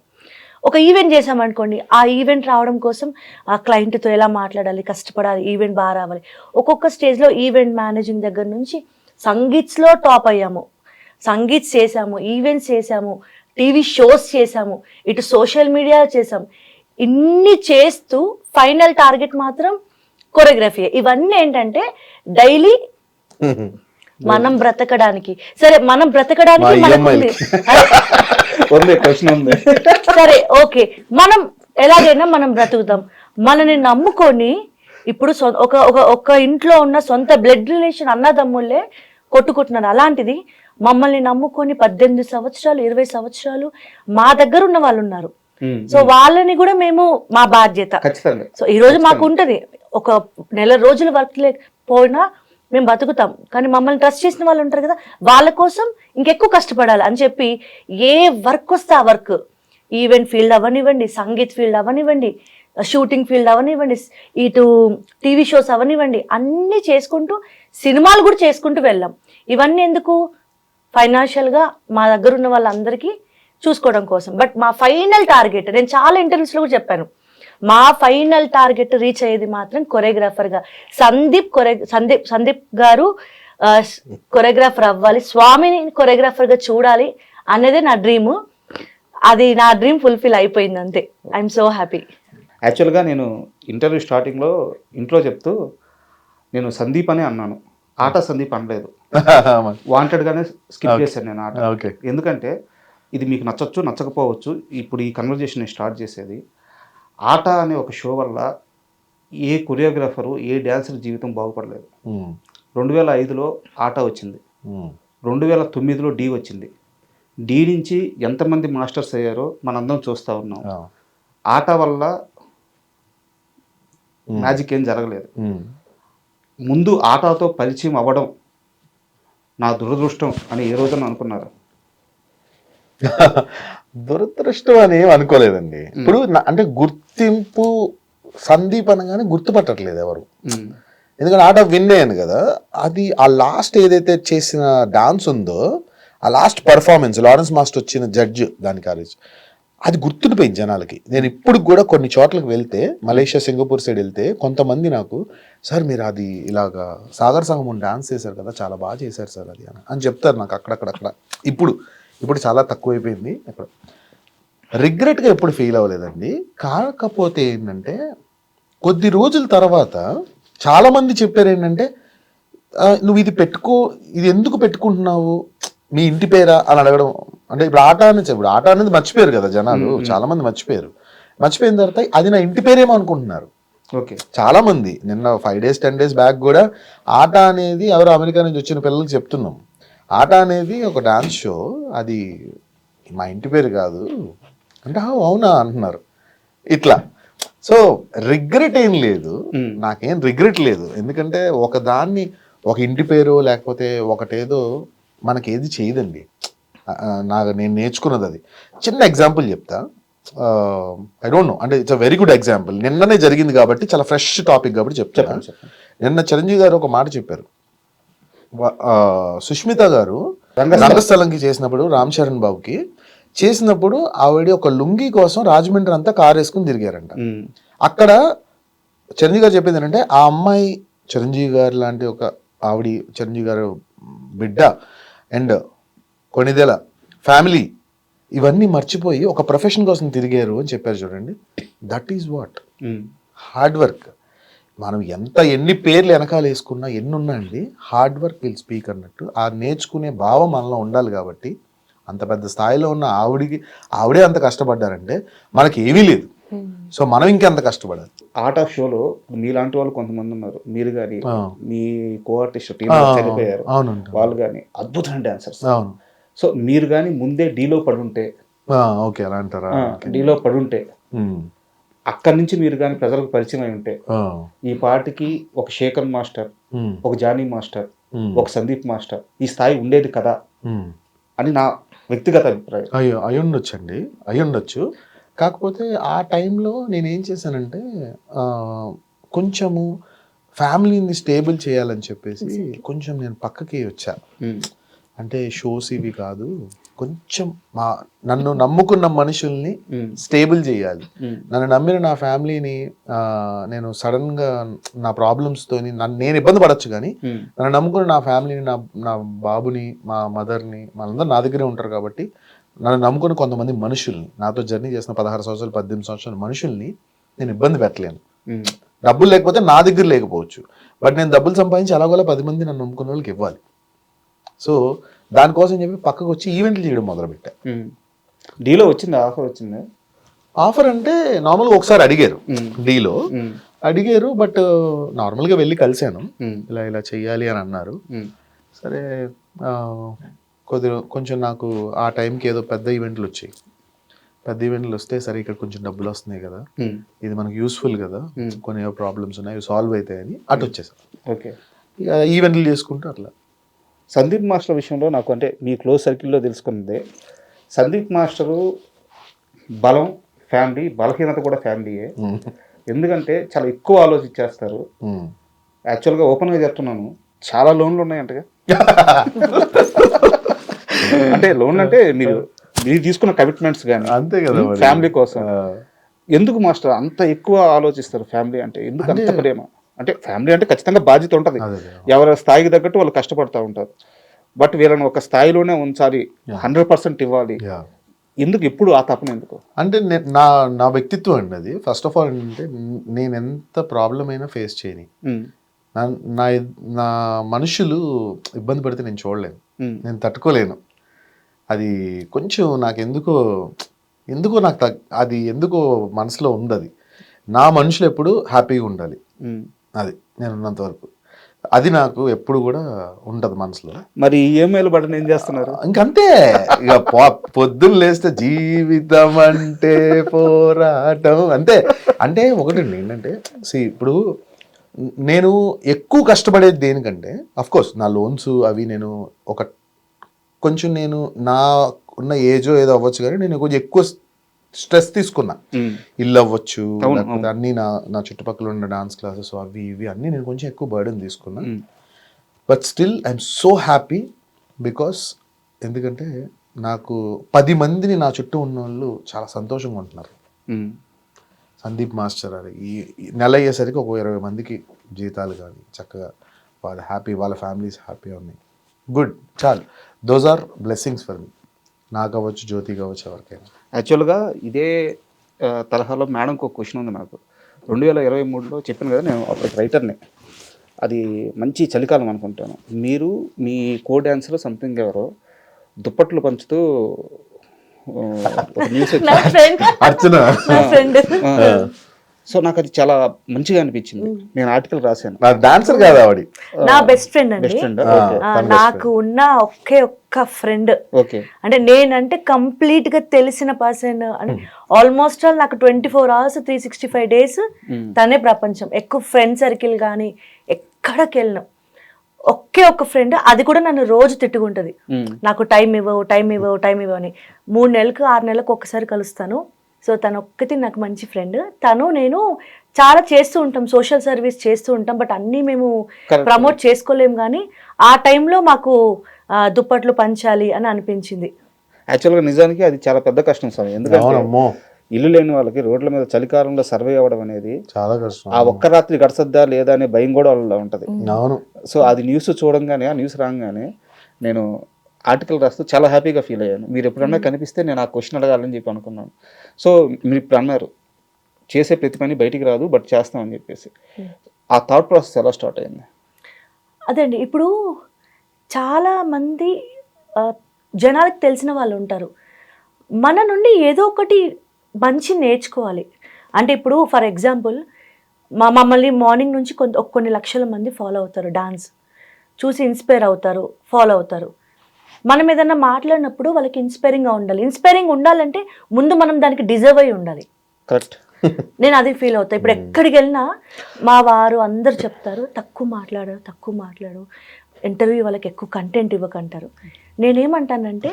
ఒక ఈవెంట్ చేసామనుకోండి, ఆ ఈవెంట్ రావడం కోసం ఆ క్లయింట్తో ఎలా మాట్లాడాలి, కష్టపడాలి, ఈవెంట్ బాగా రావాలి. ఒక్కొక్క స్టేజ్లో ఈవెంట్ మేనేజింగ్ దగ్గర నుంచి సంగీత్స్లో టాప్ అయ్యాము, సంగీత్ చేసాము, ఈవెంట్స్ చేసాము, టీవీ షోస్ చేసాము, ఇటు సోషల్ మీడియా చేసాము. ఇన్ని చేస్తూ ఫైనల్ టార్గెట్ మాత్రం కొరియోగ్రఫీ. ఇవన్నీ ఏంటంటే డైలీ మనం బ్రతకడానికి. సరే, మనం బ్రతకడానికి సరే ఓకే, మనం ఎలాగైనా మనం బ్రతుకుతాం. మనని నమ్ముకొని ఇప్పుడు ఒక ఇంట్లో ఉన్న సొంత బ్లడ్ రిలేషన్ అన్నదమ్ముళ్ళే కొట్టుకుంటున్నారు. అలాంటిది మమ్మల్ని నమ్ముకొని 18 సంవత్సరాలు 20 సంవత్సరాలు మా దగ్గర ఉన్న వాళ్ళు ఉన్నారు. సో వాళ్ళని కూడా మేము మా బాధ్యత. సో ఈ రోజు మాకు ఉంటది, ఒక నెల రోజులు వర్క్ లేకపోయినా మేము బతుకుతాం. కానీ మమ్మల్ని ట్రస్ట్ చేసిన వాళ్ళు ఉంటారు కదా, వాళ్ళ కోసం ఇంకెక్కువ కష్టపడాలి అని చెప్పి ఏ వర్క్ వస్తే ఆ వర్క్, ఈవెంట్ ఫీల్డ్ అవనివ్వండి, సంగీత్ ఫీల్డ్ అవనివ్వండి, షూటింగ్ ఫీల్డ్ అవనివ్వండి, ఇటు టీవీ షోస్ అవనివ్వండి, అన్నీ చేసుకుంటూ సినిమాలు కూడా చేసుకుంటూ వెళ్ళాం. ఇవన్నీ ఎందుకు? ఫైనాన్షియల్గా మా దగ్గర ఉన్న వాళ్ళందరికీ చూసుకోవడం కోసం. బట్ మా ఫైనల్ టార్గెట్, నేను చాలా ఇంటర్వ్యూస్లో కూడా చెప్పాను, మా ఫైనల్ టార్గెట్ రీచ్ అయ్యేది మాత్రం కొరియోగ్రాఫర్గా. సందీప్ గారు కొరియోగ్రాఫర్ అవ్వాలి, స్వామిని కొరియోగ్రాఫర్గా చూడాలి అనేదే నా డ్రీము. అది నా డ్రీమ్ ఫుల్ఫిల్ అయిపోయింది, అంతే. I'm so happy. యాక్చువల్గా నేను ఇంటర్వ్యూ స్టార్టింగ్లో ఇంట్లో చెప్తూ నేను సందీప్ అనే అన్నాను, ఆట సందీప్ అనలేదు. వాంటెడ్గానే స్కిప్ చేశాను నేను ఆట. ఎందుకంటే ఇది మీకు నచ్చచ్చు నచ్చకపోవచ్చు, ఇప్పుడు ఈ కన్వర్జేషన్ నేను స్టార్ట్ చేసేది ఆట అనే ఒక షో వల్ల ఏ కొరియోగ్రాఫరు ఏ డ్యాన్సర్ జీవితం బాగుపడలేదు. 2005లో ఆట వచ్చింది, 2009లో డి వచ్చింది. డి నుంచి ఎంతమంది మాస్టర్స్ అయ్యారో మనందరం చూస్తూ ఉన్నాం. ఆట వల్ల మ్యాజిక్ ఏం జరగలేదు. ముందు ఆటతో పరిచయం అవ్వడం నా దురదృష్టం అని ఏ రోజున అనుకున్నారు? దురదృష్టం అని ఏం అనుకోలేదండి. ఇప్పుడు అంటే గుర్తింపు సందీప్ అనగానే గుర్తుపట్టట్లేదు ఎవరు. ఎందుకంటే ఆట విన్ అయ్యాను కదా, అది ఆ లాస్ట్ ఏదైతే చేసిన డాన్స్ ఉందో, ఆ లాస్ట్ పర్ఫార్మెన్స్ లారెన్స్ మాస్టర్ వచ్చిన జడ్జ్ దానికి ఆలోచి అది గుర్తుండిపోయింది జనాలకి. నేను ఇప్పుడు కూడా కొన్ని చోట్లకు వెళ్తే, మలేషియా సింగపూర్ సైడ్ వెళ్తే కొంతమంది నాకు, సార్ మీరు అది ఇలాగా సాగర్ సంగమం డాన్స్ చేశారు కదా, చాలా బాగా చేశారు సార్ అది అని చెప్తారు నాకు అక్కడక్కడ. ఇప్పుడు చాలా తక్కువైపోయింది. అక్కడ రిగ్రెట్గా ఎప్పుడు ఫీల్ అవ్వలేదండి. కాకపోతే ఏంటంటే కొద్ది రోజుల తర్వాత చాలామంది చెప్పారు ఏంటంటే, నువ్వు ఇది పెట్టుకో, ఇది ఎందుకు పెట్టుకుంటున్నావు, మీ ఇంటి పేరా అని అడగడం. అంటే ఇప్పుడు ఆట అనేది మర్చిపోయారు కదా జనాలు, చాలా మంది మర్చిపోయిన తర్వాత అది నా ఇంటి పేరేమో అనుకుంటున్నారు. ఓకే, చాలా మంది నిన్న 5 days 10 days బ్యాక్ కూడా ఆట అనేది ఎవరు అమెరికా నుంచి వచ్చిన పిల్లలకి చెప్తున్నాం, ఆట అనేది ఒక డాన్స్ షో, అది మా ఇంటి పేరు కాదు అంటే అవునా అంటున్నారు ఇట్లా. సో రిగ్రెట్ ఏం లేదు, నాకేం రిగ్రెట్ లేదు. ఎందుకంటే ఒక ఇంటి పేరు లేకపోతే ఒకటేదో మనకేది చేయదండి. నేను నేర్చుకున్నది అది. చిన్న ఎగ్జాంపుల్ చెప్తా, ఐ డోంట్ నో, అంటే it's a very good example. నిన్ననే జరిగింది కాబట్టి చాలా ఫ్రెష్ టాపిక్ కాబట్టి చెప్తాను. నిన్న చిరంజీవి గారు ఒక మాట చెప్పారు. సుష్మిత గారు రంగస్థలంకి చేసినప్పుడు రామ్ చరణ్ బాబుకి చేసినప్పుడు ఆవిడ ఒక లుంగి కోసం రాజమండ్రి అంతా కారు వేసుకుని తిరిగారంట. అక్కడ చిరంజీవి గారు చెప్పింది ఏంటంటే ఆ అమ్మాయి చిరంజీవి గారు లాంటి ఒక ఆవిడ చిరంజీవి గారు బిడ్డ అండ్ కొనిదెల ఫ్యామిలీ ఇవన్నీ మర్చిపోయి ఒక ప్రొఫెషన్ కోసం తిరిగారు అని చెప్పారు చూడండి. That is what hard work. మనం ఎన్ని పేర్లు వెనకాల వేసుకున్నా ఎన్ని ఉన్నాయండి, హార్డ్ వర్క్ విల్ స్పీక్ అన్నట్టు ఆ నేర్చుకునే భావం మనలో ఉండాలి. కాబట్టి అంత పెద్ద స్థాయిలో ఉన్న ఆవిడే అంత కష్టపడ్డారంటే మనకి ఏమీ లేదు. సో మనం ఇంకెంత కష్టపడాలి. ఆర్ట్ ఆఫ్ షోలో మీలాంటి వాళ్ళు కొంతమంది ఉన్నారు, మీరు కానీ మీ కో ఆర్టిస్ట్ టీం చనిపోయారు వాళ్ళు కానీ అద్భుతమైన డాన్సర్స్. అవును. సో మీరు కానీ ముందే డీలో పడుంటే, ఓకే అలా అంటారా, డీలో పడుంటే అక్కడి నుంచి మీరు కానీ ప్రజలకు పరిచయం అయి ఉంటే ఈ పాటికి ఒక శేఖర్ మాస్టర్, ఒక జానీ మాస్టర్, ఒక సందీప్ మాస్టర్ ఈ స్థాయి ఉండేది కదా అని నా వ్యక్తిగత అభిప్రాయం. అయ్యుండొచ్చండి, అయ్యుండొచ్చు. కాకపోతే ఆ టైంలో నేనేం చేశానంటే కొంచెము ఫ్యామిలీని స్టేబుల్ చేయాలని చెప్పేసి కొంచెం నేను పక్కకి వచ్చా. అంటే షోస్ ఇవి కాదు, కొంచెం నన్ను నమ్ముకున్న మనుషుల్ని స్టేబుల్ చేయాలి. నన్ను నమ్మిన నా ఫ్యామిలీని నేను సడన్గా నా ప్రాబ్లమ్స్తోని నేను ఇబ్బంది పడచ్చు, కానీ నన్ను నమ్ముకున్న నా ఫ్యామిలీని, నా బాబుని, మా మదర్ని, వాళ్ళందరూ నా దగ్గరే ఉంటారు. కాబట్టి నన్ను నమ్ముకుని కొంతమంది మనుషుల్ని, నాతో జర్నీ చేసిన 16 సంవత్సరాలు 18 సంవత్సరాల మనుషుల్ని నేను ఇబ్బంది పెట్టలేను. డబ్బులు లేకపోతే నా దగ్గర లేకపోవచ్చు, బట్ నేను డబ్బులు సంపాదించి అలాగోలా 10 మంది నన్ను నమ్ముకున్న వాళ్ళకి ఇవ్వాలి. సో దానికోసం చెప్పి పక్కకు వచ్చి ఈవెంట్లు చేయడం మొదలుపెట్టా. డీలో వచ్చింది ఆఫర్ వచ్చింది. ఆఫర్ అంటే నార్మల్గా ఒకసారి అడిగారు, డీలో అడిగారు, బట్ నార్మల్గా వెళ్ళి కలిశాను. ఇలా చెయ్యాలి అని అన్నారు. సరే కొంచెం నాకు ఆ టైంకి ఏదో పెద్ద ఈవెంట్లు వచ్చాయి. పెద్ద ఈవెంట్లు వస్తే సరే ఇక్కడ కొంచెం డబ్బులు వస్తున్నాయి కదా, ఇది మనకు యూస్ఫుల్ కదా, కొన్ని ప్రాబ్లమ్స్ ఉన్నాయి సాల్వ్ అవుతాయని అటు వచ్చేసాను. ఓకే, ఇక ఈవెంట్లు చేసుకుంటూ అట్లా. సందీప్ మాస్టర్ విషయంలో నాకు అంటే మీ క్లోజ్ సర్కిల్లో తెలుసుకున్నదే, సందీప్ మాస్టరు బలం ఫ్యామిలీ, బలహీనత కూడా ఫ్యామిలీయే. ఎందుకంటే చాలా ఎక్కువ ఆలోచించేస్తారు. యాక్చువల్గా ఓపెన్గా చెప్తున్నాను, చాలా లోన్లు ఉన్నాయంటగా. అంటే లోన్ అంటే మీరు తీసుకున్న కమిట్మెంట్స్ కానీ అంతే కదా ఫ్యామిలీ కోసం. ఎందుకు మాస్టర్ అంత ఎక్కువ ఆలోచిస్తారు ఫ్యామిలీ అంటే? ఎందుకు అంత ప్రేమ? అంటే ఫ్యామిలీ అంటే ఖచ్చితంగా బాధ్యత ఉంటుంది, ఎవరి స్థాయికి తగ్గట్టు వాళ్ళు కష్టపడుతూ ఉంటారు. బట్ వీళ్ళని ఒక స్థాయిలోనే ఉంచాలి, 100% ఇవ్వాలి. ఎందుకు ఎప్పుడు ఆ తపన ఎందుకు? అంటే నా వ్యక్తిత్వం అండి అది. ఫస్ట్ ఆఫ్ ఆల్ ఏంటంటే నేను ఎంత ప్రాబ్లం అయినా ఫేస్ చేయని, నా మనుషులు ఇబ్బంది పడితే నేను చూడలేను, నేను తట్టుకోలేను. అది కొంచెం నాకు ఎందుకో నాకు అది ఎందుకో మనసులో ఉంది. అది నా మనుషులు ఎప్పుడు హ్యాపీగా ఉండాలి, అది నేను ఉన్నంత వరకు అది నాకు ఎప్పుడు కూడా ఉంటది మనసులో. మరి ఈఎంఐలు పడిన ఏం చేస్తున్నారు? ఇంకంతే, ఇక పొద్దున్న లేస్తే జీవితం అంటే పోరాటం అంతే. అంటే ఒకటండి ఏంటంటే, ఇప్పుడు నేను ఎక్కువ కష్టపడేది దేనికంటే, అఫ్కోర్స్ నా లోన్స్ అవి నేను కొంచెం నేను నా ఉన్న ఏజో ఏదో అవ్వచ్చు, కానీ నేను కొంచెం ఎక్కువ స్ట్రెస్ తీసుకున్నా. ఇల్లు అవ్వచ్చు, లేకపోతే అన్ని నా చుట్టుపక్కల ఉన్న డాన్స్ క్లాసెస్ అవి ఇవి అన్నీ నేను కొంచెం ఎక్కువ బర్డెన్ తీసుకున్నా. But still I'm so happy because ఎందుకంటే నాకు 10 మందిని నా చుట్టూ ఉన్న వాళ్ళు చాలా సంతోషంగా ఉంటున్నారు. సందీప్ మాస్టర్ అది ఈ నెల అయ్యేసరికి ఒక 20 మందికి జీతాలు కానీ చక్కగా వాళ్ళ హ్యాపీ, వాళ్ళ ఫ్యామిలీస్ హ్యాపీగా ఉన్నాయి. గుడ్, చాలు. Those are blessings for me. నాకు అవ్వచ్చు, జ్యోతి కావచ్చు, ఎవరికైనా. యాక్చువల్గా ఇదే తరహాలో మేడంకి ఒక క్వశ్చన్ ఉంది నాకు. 2023లో చెప్పాను కదా, నేను ఒక రైటర్ని. అది మంచి చలికాలం అనుకుంటాను. మీరు మీ కో డ్యాన్స్లో సంథింగ్ ఎవరో దుప్పట్లు పంచుతూ న్యూస్ అర్చన. సో నాకు అది చాలా మంచిగా అనిపించింది. నేను ఆర్టికల్ రాశాను. డాన్సర్ కాదు ఆవిడ, నా బెస్ట్ ఫ్రెండ్ అండి. నాకు ఉన్న ఒక్క ఫ్రెండ్. అంటే నేనంటే కంప్లీట్ గా తెలిసిన పర్సన్. అంటే ఆల్మోస్ట్ ఆల్ నాకు 24 hours 365 days తనే ప్రపంచం. ఎక్కువ ఫ్రెండ్ సర్కిల్ కానీ ఎక్కడికి వెళ్ళినా ఒక్క ఫ్రెండ్, అది కూడా నన్ను రోజు తిట్టుకుంటది, నాకు టైం ఇవ్వవు అని. 3 నెలలకు 6 నెలలకు ఒక్కసారి కలుస్తాను. సో తను ఒక్కటి నాకు మంచి ఫ్రెండ్. తను నేను చాలా చేస్తూ ఉంటాం, సోషల్ సర్వీస్ చేస్తూ ఉంటాం, బట్ అన్నీ మేము Correct. ప్రమోట్ చేసుకోలేము. కానీ ఆ టైంలో మాకు దుప్పట్లు పంచాలి అని అనిపించింది. యాక్చువల్గా నిజానికి అది చాలా పెద్ద కష్టం స్వామి. ఎందుకంటే అవునమ్మో, ఇల్లు లేని వాళ్ళకి రోడ్ల మీద చలికాలంలో సర్వే అవ్వడం అనేది చాలా కష్టం. ఆ ఒక్క రాత్రి గడసద్దా లేదా అనే భయం కూడా వాళ్ళలో ఉంటుంది. అవును, సో అది న్యూస్ చూడంగానే, ఆ న్యూస్ రాగానే నేను ఆర్టికల్ రాస్తూ చాలా హ్యాపీగా ఫీల్ అయ్యాను. మీరు ఎప్పుడన్నా కనిపిస్తే నేను ఆ క్వశ్చన్ అడగాలని చెప్పి అనుకున్నాను. సో మీరు ఇప్పుడు అన్నారు చేసే ప్రతి పని బయటికి రాదు బట్ చేస్తామని చెప్పేసి, ఆ థాట్ ప్రాసెస్ ఎలా స్టార్ట్ అయింది? అదండి, ఇప్పుడు చాలామంది జనాలకు తెలిసిన వాళ్ళు ఉంటారు, మన నుండి ఏదో ఒకటి మంచి నేర్చుకోవాలి. అంటే ఇప్పుడు ఫర్ ఎగ్జాంపుల్ మమ్మల్ని మార్నింగ్ నుంచి కొన్ని లక్షల మంది ఫాలో అవుతారు, డాన్స్ చూసి ఇన్స్పైర్ అవుతారు, ఫాలో అవుతారు. మనం ఏదన్నా మాట్లాడినప్పుడు వాళ్ళకి ఇన్స్పైరింగ్గా ఉండాలి. ఇన్స్పైరింగ్ ఉండాలంటే ముందు మనం దానికి డిజర్వ్ అయి ఉండాలి. కరెక్ట్. నేను అది ఫీల్ అవుతాను. ఇప్పుడు ఎక్కడికి వెళ్ళినా మా వారు అందరు చెప్తారు, తక్కువ మాట్లాడు, ఇంటర్వ్యూ వాళ్ళకి ఎక్కువ కంటెంట్ ఇవ్వకంటారు. నేనేమంటానంటే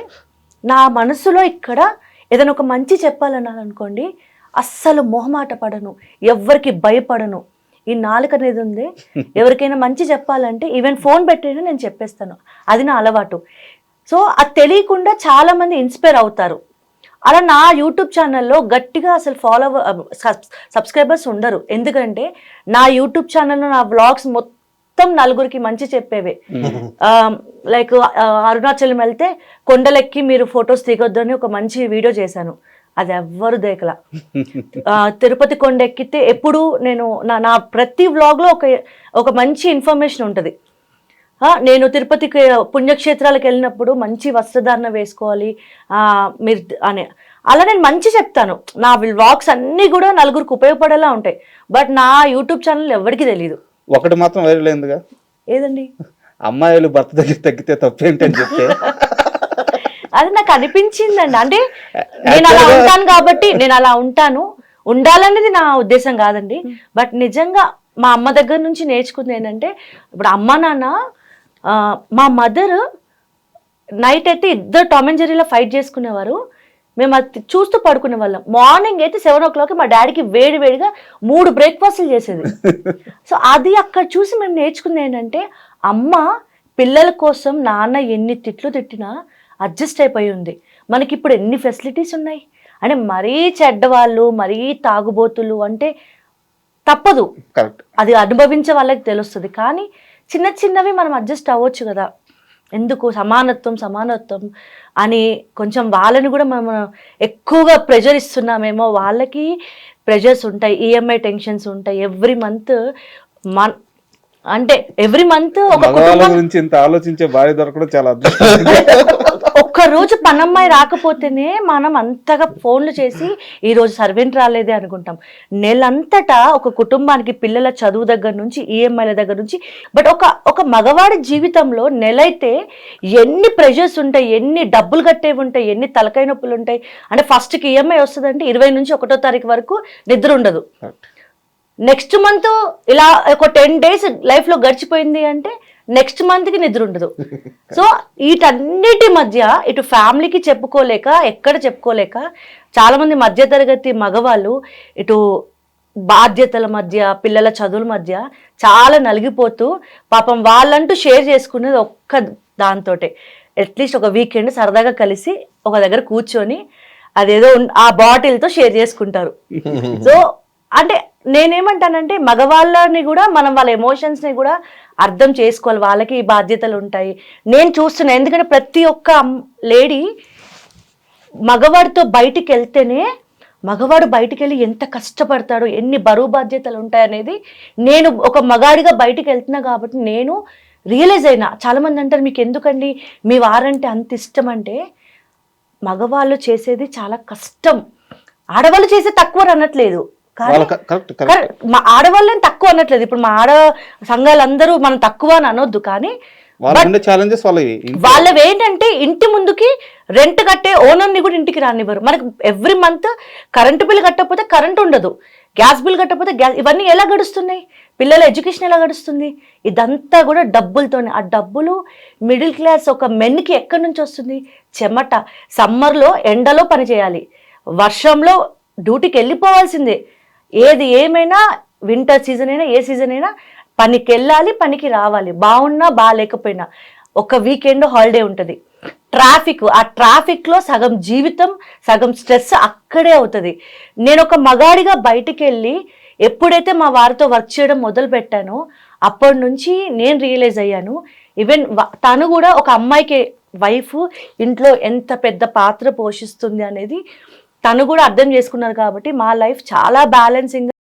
నా మనసులో ఇక్కడ ఏదైనా ఒక మంచి చెప్పాలన్నాను అస్సలు మొహమాట పడను, ఎవ్వరికి భయపడను. ఈ నాలుక అనేది ఉంది, ఎవరికైనా మంచి చెప్పాలంటే ఈవెన్ ఫోన్ పెట్టైనా నేను చెప్పేస్తాను, అది నా అలవాటు. సో అది తెలియకుండా చాలామంది ఇన్స్పైర్ అవుతారు. అలా నా యూట్యూబ్ ఛానల్లో గట్టిగా అసలు సబ్స్క్రైబర్స్ ఉండరు. ఎందుకంటే నా యూట్యూబ్ ఛానల్లో నా వ్లాగ్స్ మొత్తం నలుగురికి మంచి చెప్పేవే. లైక్ అరుణాచలం వెళ్తే కొండలెక్కి మీరు ఫొటోస్ దిగొద్దని ఒక మంచి వీడియో చేశాను, అది ఎవ్వరు దేకలా. తిరుపతి కొండ ఎక్కితే ఎప్పుడు నేను నా ప్రతి వ్లాగ్లో ఒక మంచి ఇన్ఫర్మేషన్ ఉంటుంది. నేను తిరుపతికి పుణ్యక్షేత్రాలకు వెళ్ళినప్పుడు మంచి వస్త్రధారణ వేసుకోవాలి మీరు అని, అలా నేను మంచి చెప్తాను. నా వ్లాగ్స్ అన్నీ కూడా నలుగురికి ఉపయోగపడేలా ఉంటాయి. బట్ నా యూట్యూబ్ ఛానల్ ఎవరికి తెలియదు. ఒకటి మాత్రం వైరల్ అయిందిగా, ఏదండి? అమ్మాయిలు భర్త దగ్గర తగ్గితే తప్పేంటని చెప్తే అది నాకు అనిపించిందండి. అంటే నేను అలా ఉంటాను కాబట్టి నేను అలా ఉండాలనేది నా ఉద్దేశం కాదండి. బట్ నిజంగా మా అమ్మ దగ్గర నుంచి నేర్చుకుంది ఏంటంటే, ఇప్పుడు అమ్మ నాన్న మా మదర్ నైట్ అయితే ఇద్దరు టామ్ అండ్ జెర్రీలో ఫైట్ చేసుకునేవారు, మేము అది చూస్తూ పడుకునే వాళ్ళం. మార్నింగ్ అయితే 7 o'clock మా డాడీకి వేడిగా 3 బ్రేక్ఫాస్ట్లు చేసేది. సో అది అక్కడ చూసి మేము నేర్చుకుంది ఏంటంటే, అమ్మ పిల్లల కోసం నాన్న ఎన్ని తిట్లు తిట్టినా అడ్జస్ట్ అయిపోయి ఉంది. మనకి ఇప్పుడు ఎన్ని ఫెసిలిటీస్ ఉన్నాయి. అంటే మరీ చెడ్డవాళ్ళు, మరీ తాగుబోతులు అంటే తప్పదు, కరెక్ట్, అది అనుభవించే వాళ్ళకి తెలుస్తుంది. కానీ చిన్నవి మనం అడ్జస్ట్ అవ్వచ్చు కదా. ఎందుకు సమానత్వం అని కొంచెం వాళ్ళని కూడా మనం ఎక్కువగా ప్రెషర్ ఇస్తున్నామేమో. వాళ్ళకి ప్రెషర్స్ ఉంటాయి, ఈఎంఐ టెన్షన్స్ ఉంటాయి. ఎవ్రీ మంత్ ఒక గురించి ఇంత ఆలోచించే భార్య దొరకడం చాలా అదృష్టం. ఒక్కరోజు పనమ్మాయి రాకపోతేనే మనం అంతగా ఫోన్లు చేసి ఈరోజు సర్వెంట్ రాలేదే అనుకుంటాం. నెలంతటా ఒక కుటుంబానికి పిల్లల చదువు దగ్గర నుంచి ఈఎంఐల దగ్గర నుంచి, బట్ ఒక మగవాడి జీవితంలో నెలైతే ఎన్ని ప్రెషర్స్ ఉంటాయి, ఎన్ని డబ్బులు కట్టేవి ఉంటాయి, ఎన్ని తలకాయ నొప్పులు ఉంటాయి. అంటే ఫస్ట్కి ఈఎంఐ వస్తుందంటే 20 నుంచి 1వ తారీఖు వరకు నిద్ర ఉండదు. నెక్స్ట్ మంత్ ఇలా ఒక 10 days లైఫ్లో గడిచిపోయింది అంటే నెక్స్ట్ మంత్కి నిద్ర ఉండదు. సో వీటన్నిటి మధ్య ఇటు ఫ్యామిలీకి చెప్పుకోలేక, ఎక్కడ చెప్పుకోలేక చాలామంది మధ్యతరగతి మగవాళ్ళు ఇటు బాధ్యతల మధ్య, పిల్లల చదువుల మధ్య చాలా నలిగిపోతూ పాపం వాళ్ళంటూ షేర్ చేసుకునేది ఒక్క దాంతోటే. అట్లీస్ట్ ఒక వీకెండ్ సరదాగా కలిసి ఒక దగ్గర కూర్చొని అదేదో ఆ బాటిల్తో షేర్ చేసుకుంటారు. సో అంటే నేనేమంటానంటే మగవాళ్ళని కూడా మనం వాళ్ళ ఎమోషన్స్ని కూడా అర్థం చేసుకోవాలి. వాళ్ళకి బాధ్యతలు ఉంటాయి. నేను చూస్తున్నా, ఎందుకంటే ప్రతి ఒక్క లేడీ మగవాడితో బయటికి వెళ్తేనే, మగవాడు బయటికి వెళ్ళి ఎంత కష్టపడతాడు, ఎన్ని బరువు బాధ్యతలు ఉంటాయనేది నేను ఒక మగాడిగా బయటికి వెళ్తున్నా కాబట్టి నేను రియలైజ్ అయినా. చాలామంది అంటారు మీకు ఎందుకండి మీ వారంటే అంత ఇష్టం అంటే, మగవాళ్ళు చేసేది చాలా కష్టం. ఆడవాళ్ళు చేసే తక్కువ అనట్లేదు, మా ఆడవాళ్ళని తక్కువ అనట్లేదు. ఇప్పుడు మా ఆడ సంఘాలందరూ మనం తక్కువ అని అనొద్దు, కానీ వాళ్ళవి ఏంటంటే ఇంటి ముందుకి రెంట్ కట్టే ఓనర్ని కూడా ఇంటికి రానివ్వరు. మనకి ఎవ్రీ మంత్ కరెంటు బిల్ కట్టకపోతే కరెంట్ ఉండదు, గ్యాస్ బిల్ కట్టకపోతే గ్యాస్. ఇవన్నీ ఎలా గడుస్తున్నాయి? పిల్లల ఎడ్యుకేషన్ ఎలా గడుస్తుంది? ఇదంతా కూడా డబ్బులతోనే. ఆ డబ్బులు మిడిల్ క్లాస్ ఒక మెన్కి ఎక్కడి నుంచి వస్తుంది? చెమట. సమ్మర్లో ఎండలో పని చేయాలి, వర్షంలో డ్యూటీకి వెళ్ళిపోవాల్సిందే. ఏది ఏమైనా వింటర్ సీజన్ అయినా ఏ సీజన్ అయినా పనికి వెళ్ళాలి, పనికి రావాలి, బాగున్నా బాగాలేకపోయినా. ఒక వీకెండ్ హాలిడే ఉంటుంది. ట్రాఫిక్, ఆ ట్రాఫిక్లో సగం జీవితం, సగం స్ట్రెస్ అక్కడే అవుతుంది. నేను ఒక మగాడిగా బయటికి వెళ్ళి ఎప్పుడైతే మా వారితో వర్క్ చేయడం మొదలు పెట్టానో అప్పటి నుంచి నేను రియలైజ్ అయ్యాను, ఈవెన్ తను కూడా ఒక అమ్మాయికి వైఫ్ ఇంట్లో ఎంత పెద్ద పాత్ర పోషిస్తుంది అనేది తను కూడా అర్థం చేసుకున్నారు. కాబట్టి మా లైఫ్ చాలా బ్యాలెన్సింగ్గా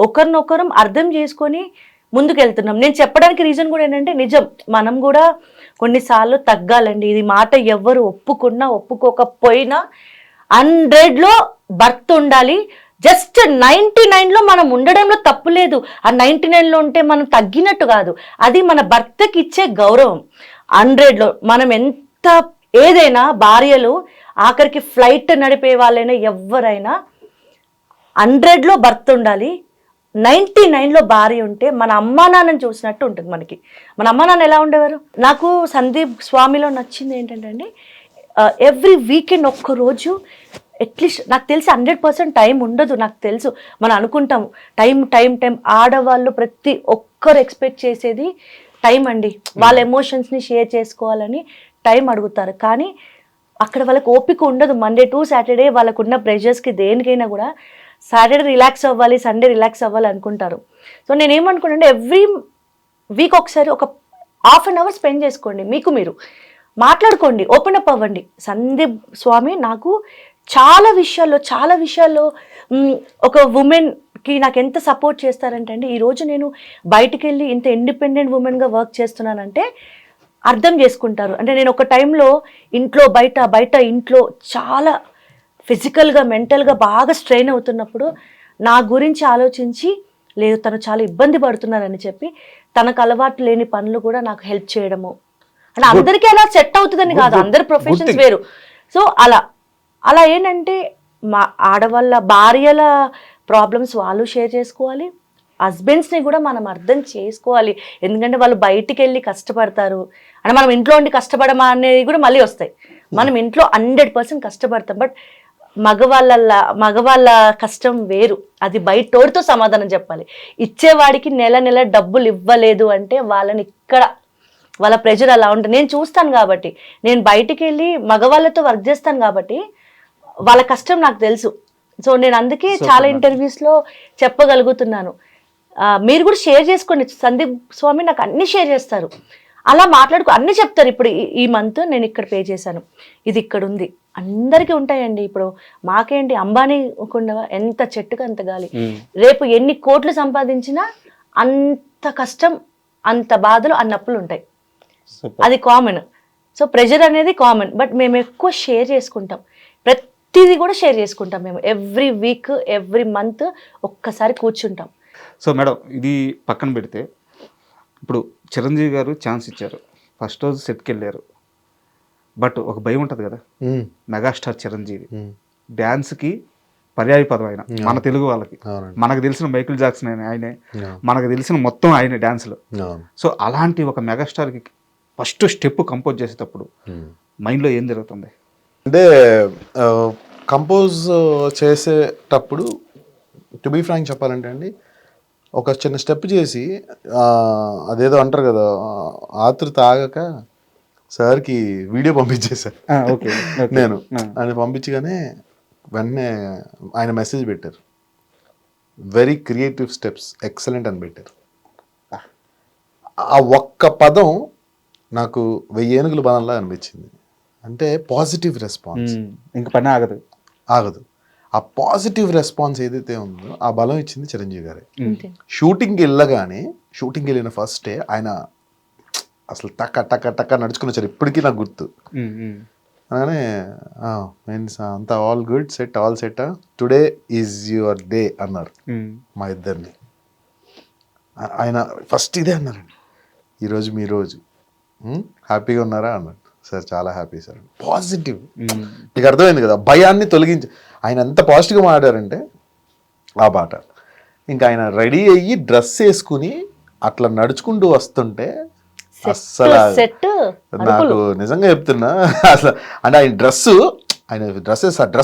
ఒకరినొకరం అర్థం చేసుకొని ముందుకెళ్తున్నాం. నేను చెప్పడానికి రీజన్ కూడా ఏంటంటే నిజం, మనం కూడా కొన్నిసార్లు తగ్గాలండి. ఇది మాట ఎవ్వరు ఒప్పుకున్నా ఒప్పుకోకపోయినా 100లో భర్త ఉండాలి. జస్ట్ 99లో మనం ఉండడంలో తప్పు లేదు. ఆ 99లో ఉంటే మనం తగ్గినట్టు కాదు, అది మన భర్తకి ఇచ్చే గౌరవం. 100లో మనం ఎంత ఏదైనా భార్యలు ఆఖరికి ఫ్లైట్ నడిపే వాళ్ళైనా ఎవరైనా 100లో భర్త ఉండాలి, 99లో భార్య ఉంటే మన అమ్మా నాన్నని చూసినట్టు ఉంటుంది మనకి. మన అమ్మా నాన్న ఎలా ఉండేవారు? నాకు సందీప్ స్వామిలో నచ్చింది ఏంటంటే అండి, ఎవ్రీ వీకెండ్ ఒక్కరోజు అట్లీస్ట్, నాకు తెలిసి 100% టైం ఉండదు, నాకు తెలుసు. మనం అనుకుంటాము టైం ఆడవాళ్ళు ప్రతి ఒక్కరు ఎక్స్పెక్ట్ చేసేది టైం అండి. వాళ్ళ ఎమోషన్స్ని షేర్ చేసుకోవాలని టైం అడుగుతారు. కానీ అక్కడ వాళ్ళకి ఓపిక ఉండదు. మండే టు సాటర్డే వాళ్ళకున్న ప్రెషర్స్కి దేనికైనా కూడా సాటర్డే రిలాక్స్ అవ్వాలి, సండే రిలాక్స్ అవ్వాలి అనుకుంటారు. సో నేనేమనుకున్నానంటే ఎవ్రీ వీక్ ఒకసారి ఒక ½ an hour స్పెండ్ చేసుకోండి, మీకు మీరు మాట్లాడుకోండి, ఓపెన్ అప్ అవ్వండి. సందీప్ స్వామి నాకు చాలా విషయాల్లో ఒక ఉమెన్కి నాకు ఎంత సపోర్ట్ చేస్తారంటే అండి, ఈరోజు నేను బయటికి వెళ్ళి ఇంత ఇండిపెండెంట్ ఉమెన్గా వర్క్ చేస్తున్నానంటే అర్థం చేసుకుంటారు. అంటే నేను ఒక టైంలో ఇంట్లో బయట ఇంట్లో చాలా ఫిజికల్గా మెంటల్గా బాగా స్ట్రెయిన్ అవుతున్నప్పుడు నా గురించి ఆలోచించి, లేదు తను చాలా ఇబ్బంది పడుతున్నారని చెప్పి తనకు అలవాటు లేని పనులు కూడా నాకు హెల్ప్ చేయడము. అంటే అందరికీ అలా సెట్ అవుతుందని కాదు, అందరి ప్రొఫెషన్స్ వేరు. సో అలా ఏంటంటే మా ఆడవాళ్ళ భార్యల ప్రాబ్లమ్స్ వాళ్ళు షేర్ చేసుకోవాలి, హస్బెండ్స్ని కూడా మనం అర్థం చేసుకోవాలి. ఎందుకంటే వాళ్ళు బయటికి వెళ్ళి కష్టపడతారు, అంటే మనం ఇంట్లో ఉండి కష్టపడమా అనేది కూడా మళ్ళీ వస్తాయి. మనం ఇంట్లో 100% కష్టపడతాం, బట్ మగవాళ్ళ కష్టం వేరు. అది బయటోడితో సమాధానం చెప్పాలి. ఇచ్చేవాడికి నెల డబ్బులు ఇవ్వలేదు అంటే వాళ్ళని ఇక్కడ వాళ్ళ ప్రెజర్ అలా ఉంటుంది. నేను చూస్తాను కాబట్టి, నేను బయటికి వెళ్ళి మగవాళ్ళతో వర్క్ చేస్తాను కాబట్టి వాళ్ళ కష్టం నాకు తెలుసు. సో నేను అందుకే చాలా ఇంటర్వ్యూస్లో చెప్పగలుగుతున్నాను. మీరు కూడా షేర్ చేసుకోండి. సందీప్ స్వామి నాకు అన్ని షేర్ చేస్తారు, అలా అన్నీ చెప్తారు. ఇప్పుడు ఈ మంత్ నేను ఇక్కడ పే చేశాను, ఇది ఇక్కడ ఉంది, అందరికీ ఉంటాయండి. ఇప్పుడు మాకేంటి, అంబానీ ఉండవా, ఎంత చెట్టుకు అంత గాలి. రేపు ఎన్ని కోట్లు సంపాదించినా అంత కష్టం, అంత బాధలు, అన్నప్పులు ఉంటాయి. అది కామన్. సో ప్రెషర్ అనేది కామన్, బట్ మేము ఎక్కువ షేర్ చేసుకుంటాం. ప్రతిదీ కూడా షేర్ చేసుకుంటాం మేము. ఎవ్రీ వీక్ ఎవ్రీ మంత్ ఒక్కసారి కూర్చుంటాం. సో మేడం, ఇది పక్కన పెడితే ఇప్పుడు చిరంజీవి గారు ఛాన్స్ ఇచ్చారు, ఫస్ట్ రోజు సెట్కి వెళ్ళారు, బట్ ఒక భయం ఉంటుంది కదా, మెగాస్టార్ చిరంజీవి డ్యాన్స్కి పర్యాయ పదం ఆయన, మన తెలుగు వాళ్ళకి. మనకు తెలిసిన మైకిల్ జాక్సన్ ఆయనే, మనకు తెలిసిన మొత్తం ఆయనే డ్యాన్స్లో. సో అలాంటి ఒక మెగాస్టార్కి ఫస్ట్ స్టెప్ కంపోజ్ చేసేటప్పుడు మైండ్లో ఏం జరుగుతుంది? అంటే కంపోజ్ చేసేటప్పుడు టు బీ ఫ్రాంక్ చెప్పాలంటే అండి, ఒక చిన్న స్టెప్ చేసి అదేదో అంటారు కదా, ఆతృత ఆగక సార్కి వీడియో పంపించేశారు. నేను ఆయన పంపించగానే వెంటనే ఆయన మెసేజ్ పెట్టారు, వెరీ క్రియేటివ్ స్టెప్స్, ఎక్సలెంట్ అని పెట్టారు. ఆ ఒక్క పదం నాకు 1000 ఏనుగుల బలంలా అనిపించింది. అంటే పాజిటివ్ రెస్పాన్స్, ఇంక పని ఆగదు. ఆ పాజిటివ్ రెస్పాన్స్ ఏదైతే ఉందో ఆ బలం ఇచ్చింది చిరంజీవి గారే. షూటింగ్కి వెళ్ళిన ఫస్ట్ డే ఆయన అసలు టక్క నడుచుకుని వచ్చారు. ఇప్పటికీ నాకు గుర్తు. అలానే అంతా all good, set all set, today is your day అన్నారు మా ఇద్దరిని. ఆయన ఫస్ట్ ఇదే అన్నారండి, ఈరోజు మీ రోజు, హ్యాపీగా ఉన్నారా అన్నారు. సార్ చాలా హ్యాపీ సార్. పాజిటివ్, మీకు అర్థమైంది కదా, భయాన్ని తొలగించి ఆయన ఎంత పాజిటివ్గా మాట్లాడారంటే ఆ పాట. ఇంకా ఆయన రెడీ అయ్యి డ్రెస్ వేసుకుని అట్లా నడుచుకుంటూ వస్తుంటే అస్సలు నాకు నిజంగా చెప్తున్నా, అసలు అంటే ఆయన డ్రెస్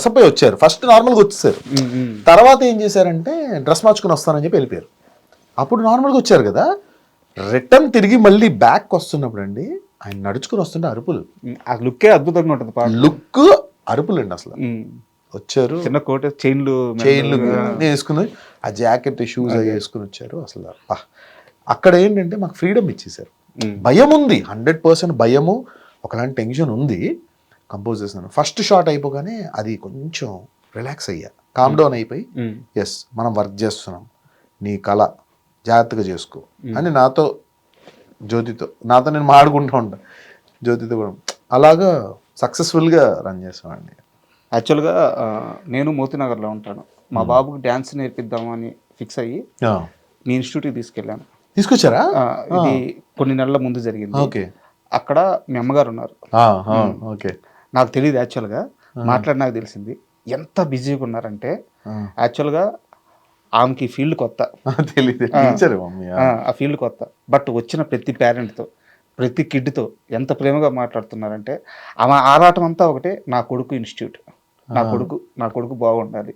అప్ అయి వచ్చారు. ఫస్ట్ నార్మల్గా వచ్చేసారు, తర్వాత ఏం చేశారంటే డ్రెస్ మార్చుకుని వస్తానని చెప్పి వెళ్ళిపోయారు. అప్పుడు నార్మల్గా వచ్చారు కదా, రిటర్న్ తిరిగి మళ్ళీ బ్యాక్ వస్తున్నప్పుడు అండి ఆయన నడుచుకుని వస్తుంటే అరుపులు, ఆ లుక్కే అద్భుతంగా ఉంటుంది పాట. లుక్ అరుపులు అండి అసలు. వచ్చారు చిన్న కోట చైన్లు వేసుకుని ఆ జాకెట్ షూస్ అవి వేసుకుని వచ్చారు. అసలు అక్కడ ఏంటంటే మాకు ఫ్రీడమ్ ఇచ్చేసారు. భయం ఉంది, 100% భయము, ఒకలాంటి టెన్షన్ ఉంది. కంపోజ్ చేస్తున్నాను, ఫస్ట్ షాట్ అయిపోగానే అది కొంచెం రిలాక్స్ అయ్యా, కామ్ డౌన్ అయిపోయి ఎస్ మనం వర్క్ చేస్తున్నాం, నీ కళ జాగ్రత్తగా చేసుకో అని నాతో నేను మాడుకుంటూ ఉంటాను, జ్యోతితో కూడా అలాగా సక్సెస్ఫుల్గా రన్ చేస్తామండి. యాక్చువల్గా నేను మోతీనగర్లో ఉంటాను. మా బాబుకి డ్యాన్స్ నేర్పిద్దామని ఫిక్స్ అయ్యి మీ ఇన్స్టిట్యూట్కి తీసుకెళ్ళాను. తీసుకొచ్చారా? ఇది కొన్ని నెలల ముందు జరిగింది. ఓకే. అక్కడ మీ అమ్మగారు ఉన్నారు. ఓకే. నాకు తెలియదు, యాక్చువల్గా మాట్లాడి నాకు తెలిసింది ఎంత బిజీగా ఉన్నారంటే. యాక్చువల్గా ఆమెకి ఫీల్డ్ కొత్త, తెలియదు, ఆ ఫీల్డ్ కొత్త. బట్ వచ్చిన ప్రతి పేరెంట్తో ప్రతి కిడ్తో ఎంత ప్రేమగా మాట్లాడుతున్నారంటే ఆమె ఆరాటం అంతా ఒకటే, నా కొడుకు ఇన్స్టిట్యూట్, నా కొడుకు బాగుండాలి.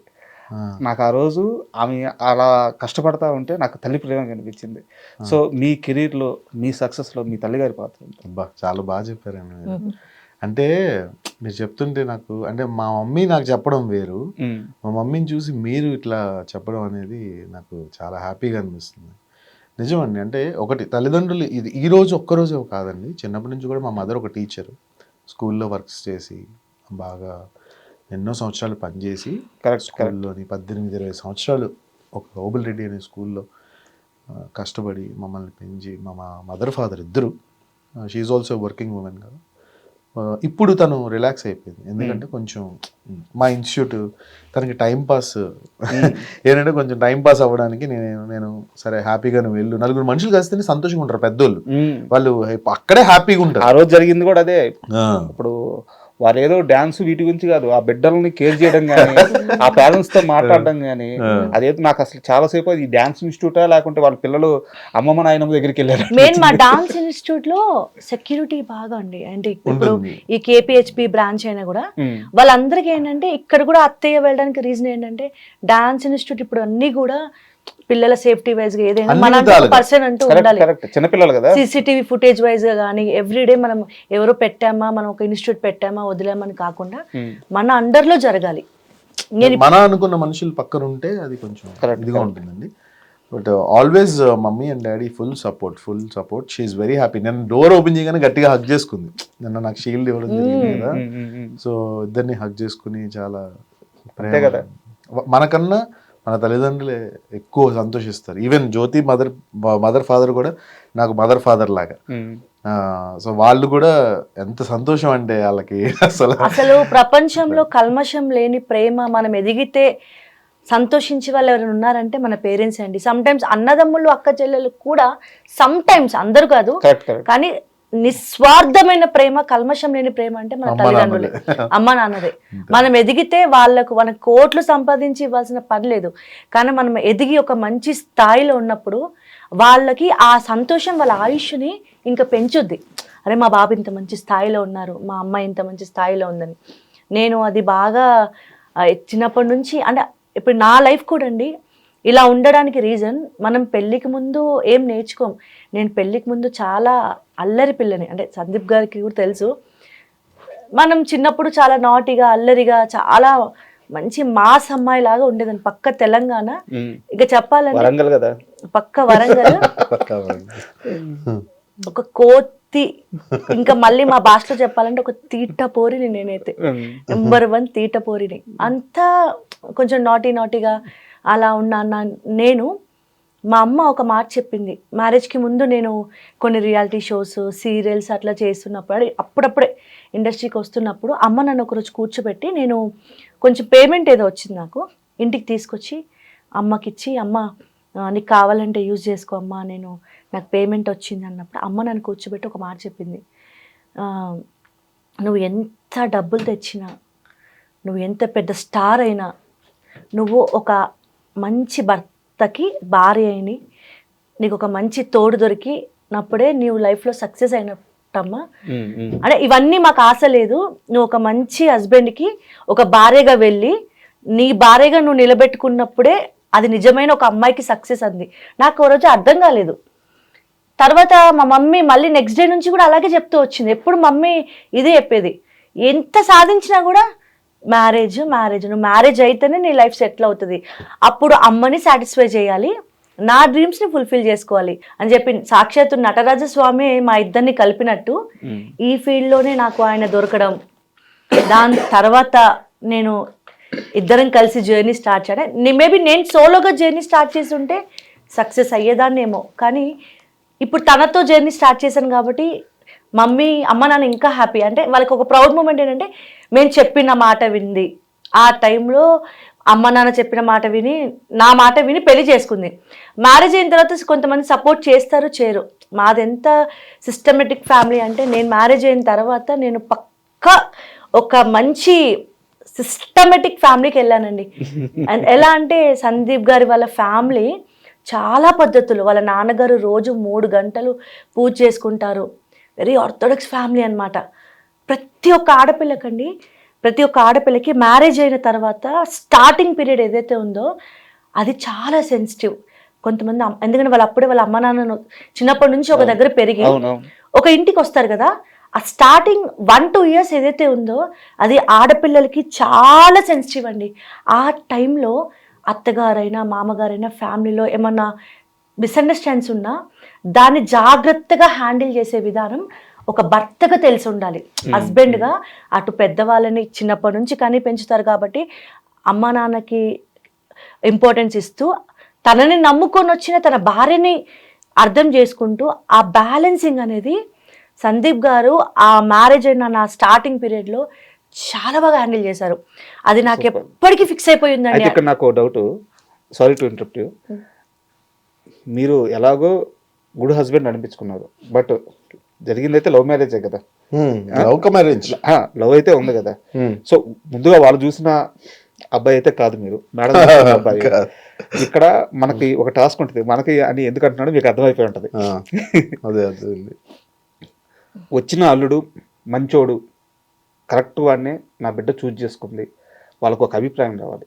నాకు ఆ రోజు ఆమె అలా కష్టపడతా ఉంటే నాకు తల్లి ప్రేమ కనిపించింది. సో మీ కెరీర్లో మీ సక్సెస్లో మీ తల్లిగారి పాత్ర చాలా బాగా చెప్పారండి. అంటే మీరు చెప్తుంటే నాకు, అంటే మా మమ్మీ నాకు చెప్పడం వేరు, మా మమ్మీని చూసి మీరు ఇట్లా చెప్పడం అనేది నాకు చాలా హ్యాపీగా అనిపిస్తుంది. నిజమండి. అంటే ఒకటి తల్లిదండ్రులు, ఇది ఈరోజు ఒక్కరోజే కాదండి, చిన్నప్పటి నుంచి కూడా మా మదర్ ఒక టీచరు, స్కూల్లో వర్క్స్ చేసి బాగా ఎన్నో సంవత్సరాలు పనిచేసి స్కూల్లోని 18-20 సంవత్సరాలు ఒక గోబుల్ రెడ్డి అనే స్కూల్లో కష్టపడి మమ్మల్ని పెంచి, మా మదర్ ఫాదర్ ఇద్దరు, షీఈ్ ఆల్సో వర్కింగ్ ఉమెన్ కదా. ఇప్పుడు తను రిలాక్స్ అయిపోయింది, ఎందుకంటే కొంచెం మా ఇన్స్టిట్యూట్ తనకి టైంపాస్ ఏంటంటే కొంచెం టైంపాస్ అవ్వడానికి నేను సరే హ్యాపీగా నువ్వు వెళ్ళు, నలుగురు మనుషులు కలిస్తేనే సంతోషంగా ఉంటారు పెద్దోళ్ళు, వాళ్ళు అక్కడే హ్యాపీగా ఉంటారు. ఆ రోజు జరిగింది కూడా అదే. ఇప్పుడు వారు ఏదో డాన్స్ వీటి గురించి కాదు, ఆ బిడ్డలని కేర్ చేయడం కానీ, ఆ పేరెంట్స్ తో మాట్లాడడం కానీ, అదేదో నాకు అసలు చాలాసేపు అది డాన్స్ ఇన్స్టిట్యూటా లేకుంటే వాళ్ళ పిల్లలు అమ్మమ్మ నాయనమ్మ దగ్గరికి వెళ్ళారు. మెయిన్ మా డాన్స్ ఇన్స్టిట్యూట్ లో సెక్యూరిటీ బాగా అండి. అంటే ఇప్పుడు ఈ కేపీహెచ్పి బ్రాంచ్ అయినా కూడా వాళ్ళందరికీ ఏంటంటే, ఇక్కడ కూడా అత్తయ్య వెళ్ళడానికి రీజన్ ఏంటంటే, డాన్స్ ఇన్స్టిట్యూట్ ఇప్పుడు అన్ని కూడా పిల్లల సేఫ్టీ వైజ్ గా ఏదైనా మన పర్సన్ అంటూ ఉండాలి. చిన్నపిల్లలు కదా, సీసీటీవీ ఫుటేజ్ వైజ్ గా కానీ ఎవ్రీడే మనం ఎవరో పెట్టామా, మనం ఒక ఇన్స్టిట్యూట్ పెట్టామా వదిలేమని కాకుండా మన అండర్ లో జరగాలి. మన అనుకున్న మనుషులు పక్కన ఉంటే అది కొంచెం ఇదిగా ఉంటుందండి. But always mummy and daddy full support. She is very happy. నేను డోర్ ఓపెన్ చేయగానే గట్టిగా హగ్ చేసుకుంది, నిన్న నాకు షీల్డ్ ఇవ్వడం జరిగింది కదా, సో ఇద్దరిని హగ్ చేసుకుని చాలా కదా. మనకన్నా మన తల్లిదండ్రులే ఎక్కువ సంతోషిస్తారు. ఈవెన్ జ్యోతి మదర్ ఫాదర్ కూడా నాకు మదర్ ఫాదర్ లాగా. సో వాళ్ళు కూడా ఎంత సంతోషం అంటే వాళ్ళకి అసలు ప్రపంచంలో కల్మషం లేని ప్రేమ, మనం ఎదిగితే సంతోషించే వాళ్ళు ఎవరైనా ఉన్నారంటే మన పేరెంట్స్ అండి. సమ్ టైమ్స్ అన్నదమ్ములు అక్క చెల్లెలు కూడా, సమ్ టైమ్స్ అందరూ కాదు కానీ నిస్వార్థమైన ప్రేమ, కల్మషం లేని ప్రేమ అంటే మన తల్లిదండ్రులే, అమ్మ నాన్నదే. మనం ఎదిగితే వాళ్ళకు మన కోట్లు సంపాదించి ఇవ్వాల్సిన పని లేదు, కానీ మనం ఎదిగి ఒక మంచి స్థాయిలో ఉన్నప్పుడు వాళ్ళకి ఆ సంతోషం వాళ్ళ ఆయుష్ని ఇంకా పెంచుద్ది. అరే మా బాబు ఇంత మంచి స్థాయిలో ఉన్నారు, మా అమ్మ ఇంత మంచి స్థాయిలో ఉందని. నేను అది బాగా చిన్నప్పటి నుంచి, అంటే ఇప్పుడు నా లైఫ్ కూడా అండి ఇలా ఉండడానికి రీజన్, మనం పెళ్ళికి ముందు ఏం నేర్చుకోం. నేను పెళ్ళికి ముందు చాలా అల్లరి పిల్లని, అంటే సందీప్ గారికి కూడా తెలుసు, మనం చిన్నప్పుడు చాలా నాటిగా అల్లరిగా చాలా మంచి మాస్ అమ్మాయి లాగా ఉండేదాన్ని. పక్క తెలంగాణ, ఇక చెప్పాలంటే పక్క వరంగల్, ఒక కోతి, ఇంకా మళ్ళీ మా భాషలో చెప్పాలంటే ఒక తీట పోరిని. నేనైతే నెంబర్ 1 తీట పోరిని. అంతా కొంచెం నాటీగా అలా ఉన్నా నేను. మా అమ్మ ఒక మాట చెప్పింది, మ్యారేజ్కి ముందు నేను కొన్ని రియాలిటీ షోస్, సీరియల్స్ అట్లా చేస్తున్నప్పుడు, అప్పుడప్పుడే ఇండస్ట్రీకి వస్తున్నప్పుడు అమ్మ నన్ను ఒకరోజు కూర్చోబెట్టి, నేను కొంచెం పేమెంట్ ఏదో వచ్చింది నాకు, ఇంటికి తీసుకొచ్చి అమ్మకిచ్చి, అమ్మ నీకు కావాలంటే యూజ్ చేసుకో అమ్మా, నాకు పేమెంట్ వచ్చింది అన్నప్పుడు అమ్మ నన్ను కూర్చోబెట్టి ఒక మాట చెప్పింది, నువ్వు ఎంత డబ్బులు తెచ్చినా, నువ్వు ఎంత పెద్ద స్టార్ అయినా, నువ్వు ఒక మంచి భర్తకి భార్య అయిని, నీకు ఒక మంచి తోడు దొరికినప్పుడే నీవు లైఫ్లో సక్సెస్ అయినట్టమ్మా. అంటే ఇవన్నీ మాకు ఆశ లేదు, నువ్వు ఒక మంచి హస్బెండ్కి ఒక భార్యగా వెళ్ళి నీ భార్యగా నువ్వు నిలబెట్టుకున్నప్పుడే అది నిజమైన ఒక అమ్మాయికి సక్సెస్ అంది. నాకు ఓ రోజు అర్థం కాలేదు. తర్వాత మా మమ్మీ మళ్ళీ నెక్స్ట్ డే నుంచి కూడా అలాగే చెప్తూ వచ్చింది. ఎప్పుడు మమ్మీ ఇదే చెప్పేది, ఎంత సాధించినా కూడా మ్యారేజ్ నువ్వు మ్యారేజ్ అయితేనే నీ లైఫ్ సెటిల్ అవుతుంది, అప్పుడు అమ్మని సాటిస్ఫై చేయాలి, నా డ్రీమ్స్ని ఫుల్ఫిల్ చేసుకోవాలి అని చెప్పి సాక్షాత్తు నటరాజస్వామి మా ఇద్దరిని కలిపినట్టు ఈ ఫీల్డ్లోనే నాకు ఆయన దొరకడం, దాని తర్వాత నేను ఇద్దరం కలిసి జర్నీ స్టార్ట్ చేయడం. మేబీ నేను సోలోగా జర్నీ స్టార్ట్ చేసి ఉంటే సక్సెస్ అయ్యేదాన్నేమో, కానీ ఇప్పుడు తనతో జర్నీ స్టార్ట్ చేశాను కాబట్టి మమ్మీ అమ్మ నాన్న ఇంకా హ్యాపీ. అంటే వాళ్ళకి ఒక ప్రౌడ్ మూమెంట్ ఏంటంటే మేము చెప్పిన మాట వింది. ఆ టైంలో అమ్మ నాన్న చెప్పిన మాట విని నా మాట విని పెళ్లి చేసుకుంది. మ్యారేజ్ అయిన తర్వాత కొంతమంది సపోర్ట్ చేస్తారు, చేయరు. మాదెంత సిస్టమేటిక్ ఫ్యామిలీ అంటే నేను మ్యారేజ్ అయిన తర్వాత నేను పక్కా ఒక మంచి సిస్టమేటిక్ ఫ్యామిలీకి వెళ్ళానండి. అండ్ ఎలా అంటే సందీప్ గారి వాళ్ళ ఫ్యామిలీ చాలా పద్ధతులు. వాళ్ళ నాన్నగారు రోజు 3 గంటలు పూజ చేసుకుంటారు. వెరీ ఆర్థోడాక్స్ ఫ్యామిలీ అనమాట. ప్రతి ఒక్క ఆడపిల్లకి మ్యారేజ్ అయిన తర్వాత స్టార్టింగ్ పీరియడ్ ఏదైతే ఉందో అది చాలా సెన్సిటివ్. కొంతమంది ఎందుకంటే వాళ్ళ అమ్మ నాన్నను చిన్నప్పటి నుంచి ఒక దగ్గర పెరిగి ఒక ఇంటికి వస్తారు కదా, ఆ స్టార్టింగ్ 1-2 ఇయర్స్ ఏదైతే ఉందో అది ఆడపిల్లలకి చాలా సెన్సిటివ్ అండి. ఆ టైంలో అత్తగారైనా మామగారైనా ఫ్యామిలీలో ఏమన్నా మిస్అండర్స్టాండ్స్ ఉన్నా దాన్ని జాగ్రత్తగా హ్యాండిల్ చేసే విధానం ఒక భర్తగా తెలిసి ఉండాలి. హస్బెండ్గా అటు పెద్దవాళ్ళని చిన్నప్పటి నుంచి కానీ పెంచుతారు కాబట్టి అమ్మ నాన్నకి ఇంపార్టెన్స్ ఇస్తూ తనని నమ్ముకొని వచ్చిన తన భార్యని అర్థం చేసుకుంటూ ఆ బ్యాలెన్సింగ్ అనేది సందీప్ గారు ఆ మ్యారేజ్ అయిన నా స్టార్టింగ్ పీరియడ్లో చాలా బాగా హ్యాండిల్ చేశారు. అది నాకు ఎప్పటికీ ఫిక్స్ అయిపోయిందండి. ఇక్కడ నాకు doubt, sorry to interrupt you. మీరు ఎలాగో గుడ్ హస్బెండ్ అనిపించుకున్నారు, బట్ జరిగిందైతే లవ్ మ్యారేజే కదా. లవ్ అయితే ఉంది కదా. సో ముందుగా వాళ్ళు చూసిన అబ్బాయి అయితే కాదు మీరు, మేడం అబ్బాయి. ఇక్కడ మనకి ఒక టాస్క్ ఉంటుంది, మనకి అని ఎందుకు అంటున్నాడు మీకు అర్థమైపోయి ఉంటుంది. వచ్చిన అల్లుడు మంచోడు, కరెక్ట్ వాడినే నా బిడ్డ చూజ్ చేసుకుంది, వాళ్ళకు ఒక అభిప్రాయం రావాలి.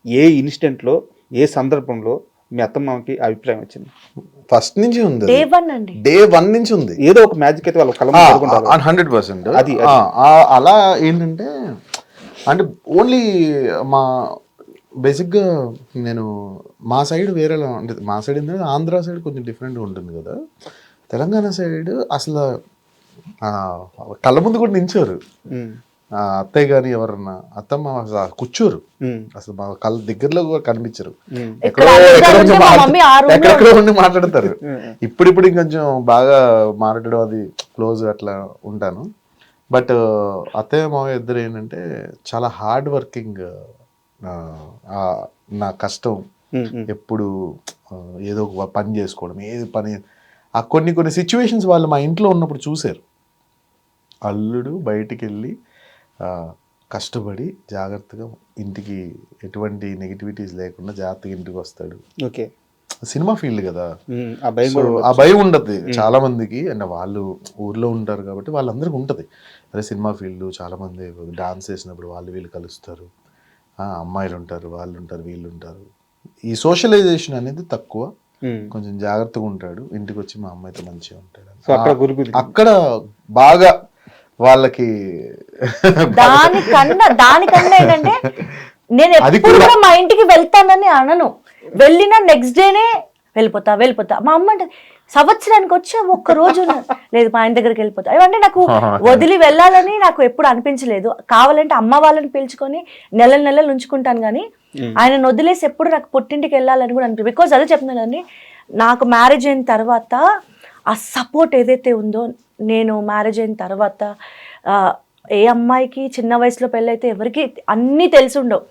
ఏ ఇన్సిడెంట్లో ఏ సందర్భంలో మీ అత్తమ్మకి అభిప్రాయం వచ్చింది? ఫస్ట్ నుంచి ఉంది, డే వన్ నుంచి ఉంది. ఏదో ఒక మ్యాజిక్ అయితే వాళ్ళ 100%. అది అలా ఏంటంటే అంటే ఓన్లీ మా బేసిక్గా నేను మా సైడ్ వేరేలా అంటే మా సైడ్ ఏంటంటే ఆంధ్ర సైడ్ కొంచెం డిఫరెంట్గా ఉంటుంది కదా. తెలంగాణ సైడ్ అసలు కళ్ళ ముందు కూడా నించోరు. అత్తయ్య కానీ ఎవరన్నా అత్తమ్మ కూర్చోరు, అసలు మా కళ్ళ దగ్గరలో కూడా కనిపించరు. ఎక్కడెక్కడ ఉండి మాట్లాడతారు. ఇప్పుడు ఇంకొంచెం బాగా మాట్లాడడం అది క్లోజ్ అట్లా ఉంటాను. బట్ అత్తయ్య మావయ్య ఇద్దరు ఏంటంటే చాలా హార్డ్ వర్కింగ్. నా కష్టం ఎప్పుడు ఏదో ఒక పని చేసుకోవడం, ఏది పని ఆ కొన్ని సిచ్యువేషన్స్ వాళ్ళు మా ఇంట్లో ఉన్నప్పుడు చూశారు. అల్లుడు బయటికి వెళ్ళి కష్టపడి జాగ్రత్తగా ఇంటికి ఎటువంటి నెగిటివిటీస్ లేకుండా జాగ్రత్తగా ఇంటికి వస్తాడు. ఓకే, సినిమా ఫీల్డ్ కదా, ఆ భయం ఉండదు చాలా మందికి. అండ్ వాళ్ళు ఊర్లో ఉంటారు కాబట్టి వాళ్ళందరికీ ఉంటుంది. అదే సినిమా ఫీల్డ్ చాలా మంది డాన్స్ చేసినప్పుడు వాళ్ళు వీళ్ళు కలుస్తారు, అమ్మాయిలు ఉంటారు, వాళ్ళు ఉంటారు, వీళ్ళు ఉంటారు. ఈ సోషలైజేషన్ అనేది తక్కువ, కొంచెం జాగ్రత్తగా ఉంటాడు. ఇంటికి వచ్చి మా అమ్మాయితో మంచిగా ఉంటాడు. అక్కడ బాగా వాళ్ళకి దానికన్నా ఏంటంటే నేను ఎప్పుడు కూడా మా ఇంటికి వెళ్తానని అనను. వెళ్ళినా నెక్స్ట్ డేనే వెళ్ళిపోతా. మా అమ్మ అంటే సంవత్సరానికి వచ్చి ఒక్క రోజు లేదు మా ఆయన దగ్గరికి వెళ్ళిపోతా. ఏమంటే నాకు వదిలి వెళ్ళాలని నాకు ఎప్పుడు అనిపించలేదు. కావాలంటే అమ్మ వాళ్ళని పిలుచుకొని నెలలు ఉంచుకుంటాను, కానీ ఆయన వదిలేసి ఎప్పుడు నాకు పుట్టింటికి వెళ్ళాలని కూడా అనిపించదు. బికాజ్ అదే చెప్తున్నాను కదండి, నాకు మ్యారేజ్ అయిన తర్వాత ఆ సపోర్ట్ ఏదైతే ఉందో, నేను మ్యారేజ్ అయిన తర్వాత ఏ అమ్మాయికి చిన్న వయసులో పెళ్ళైతే ఎవరికి అన్నీ తెలిసి ఉండవు.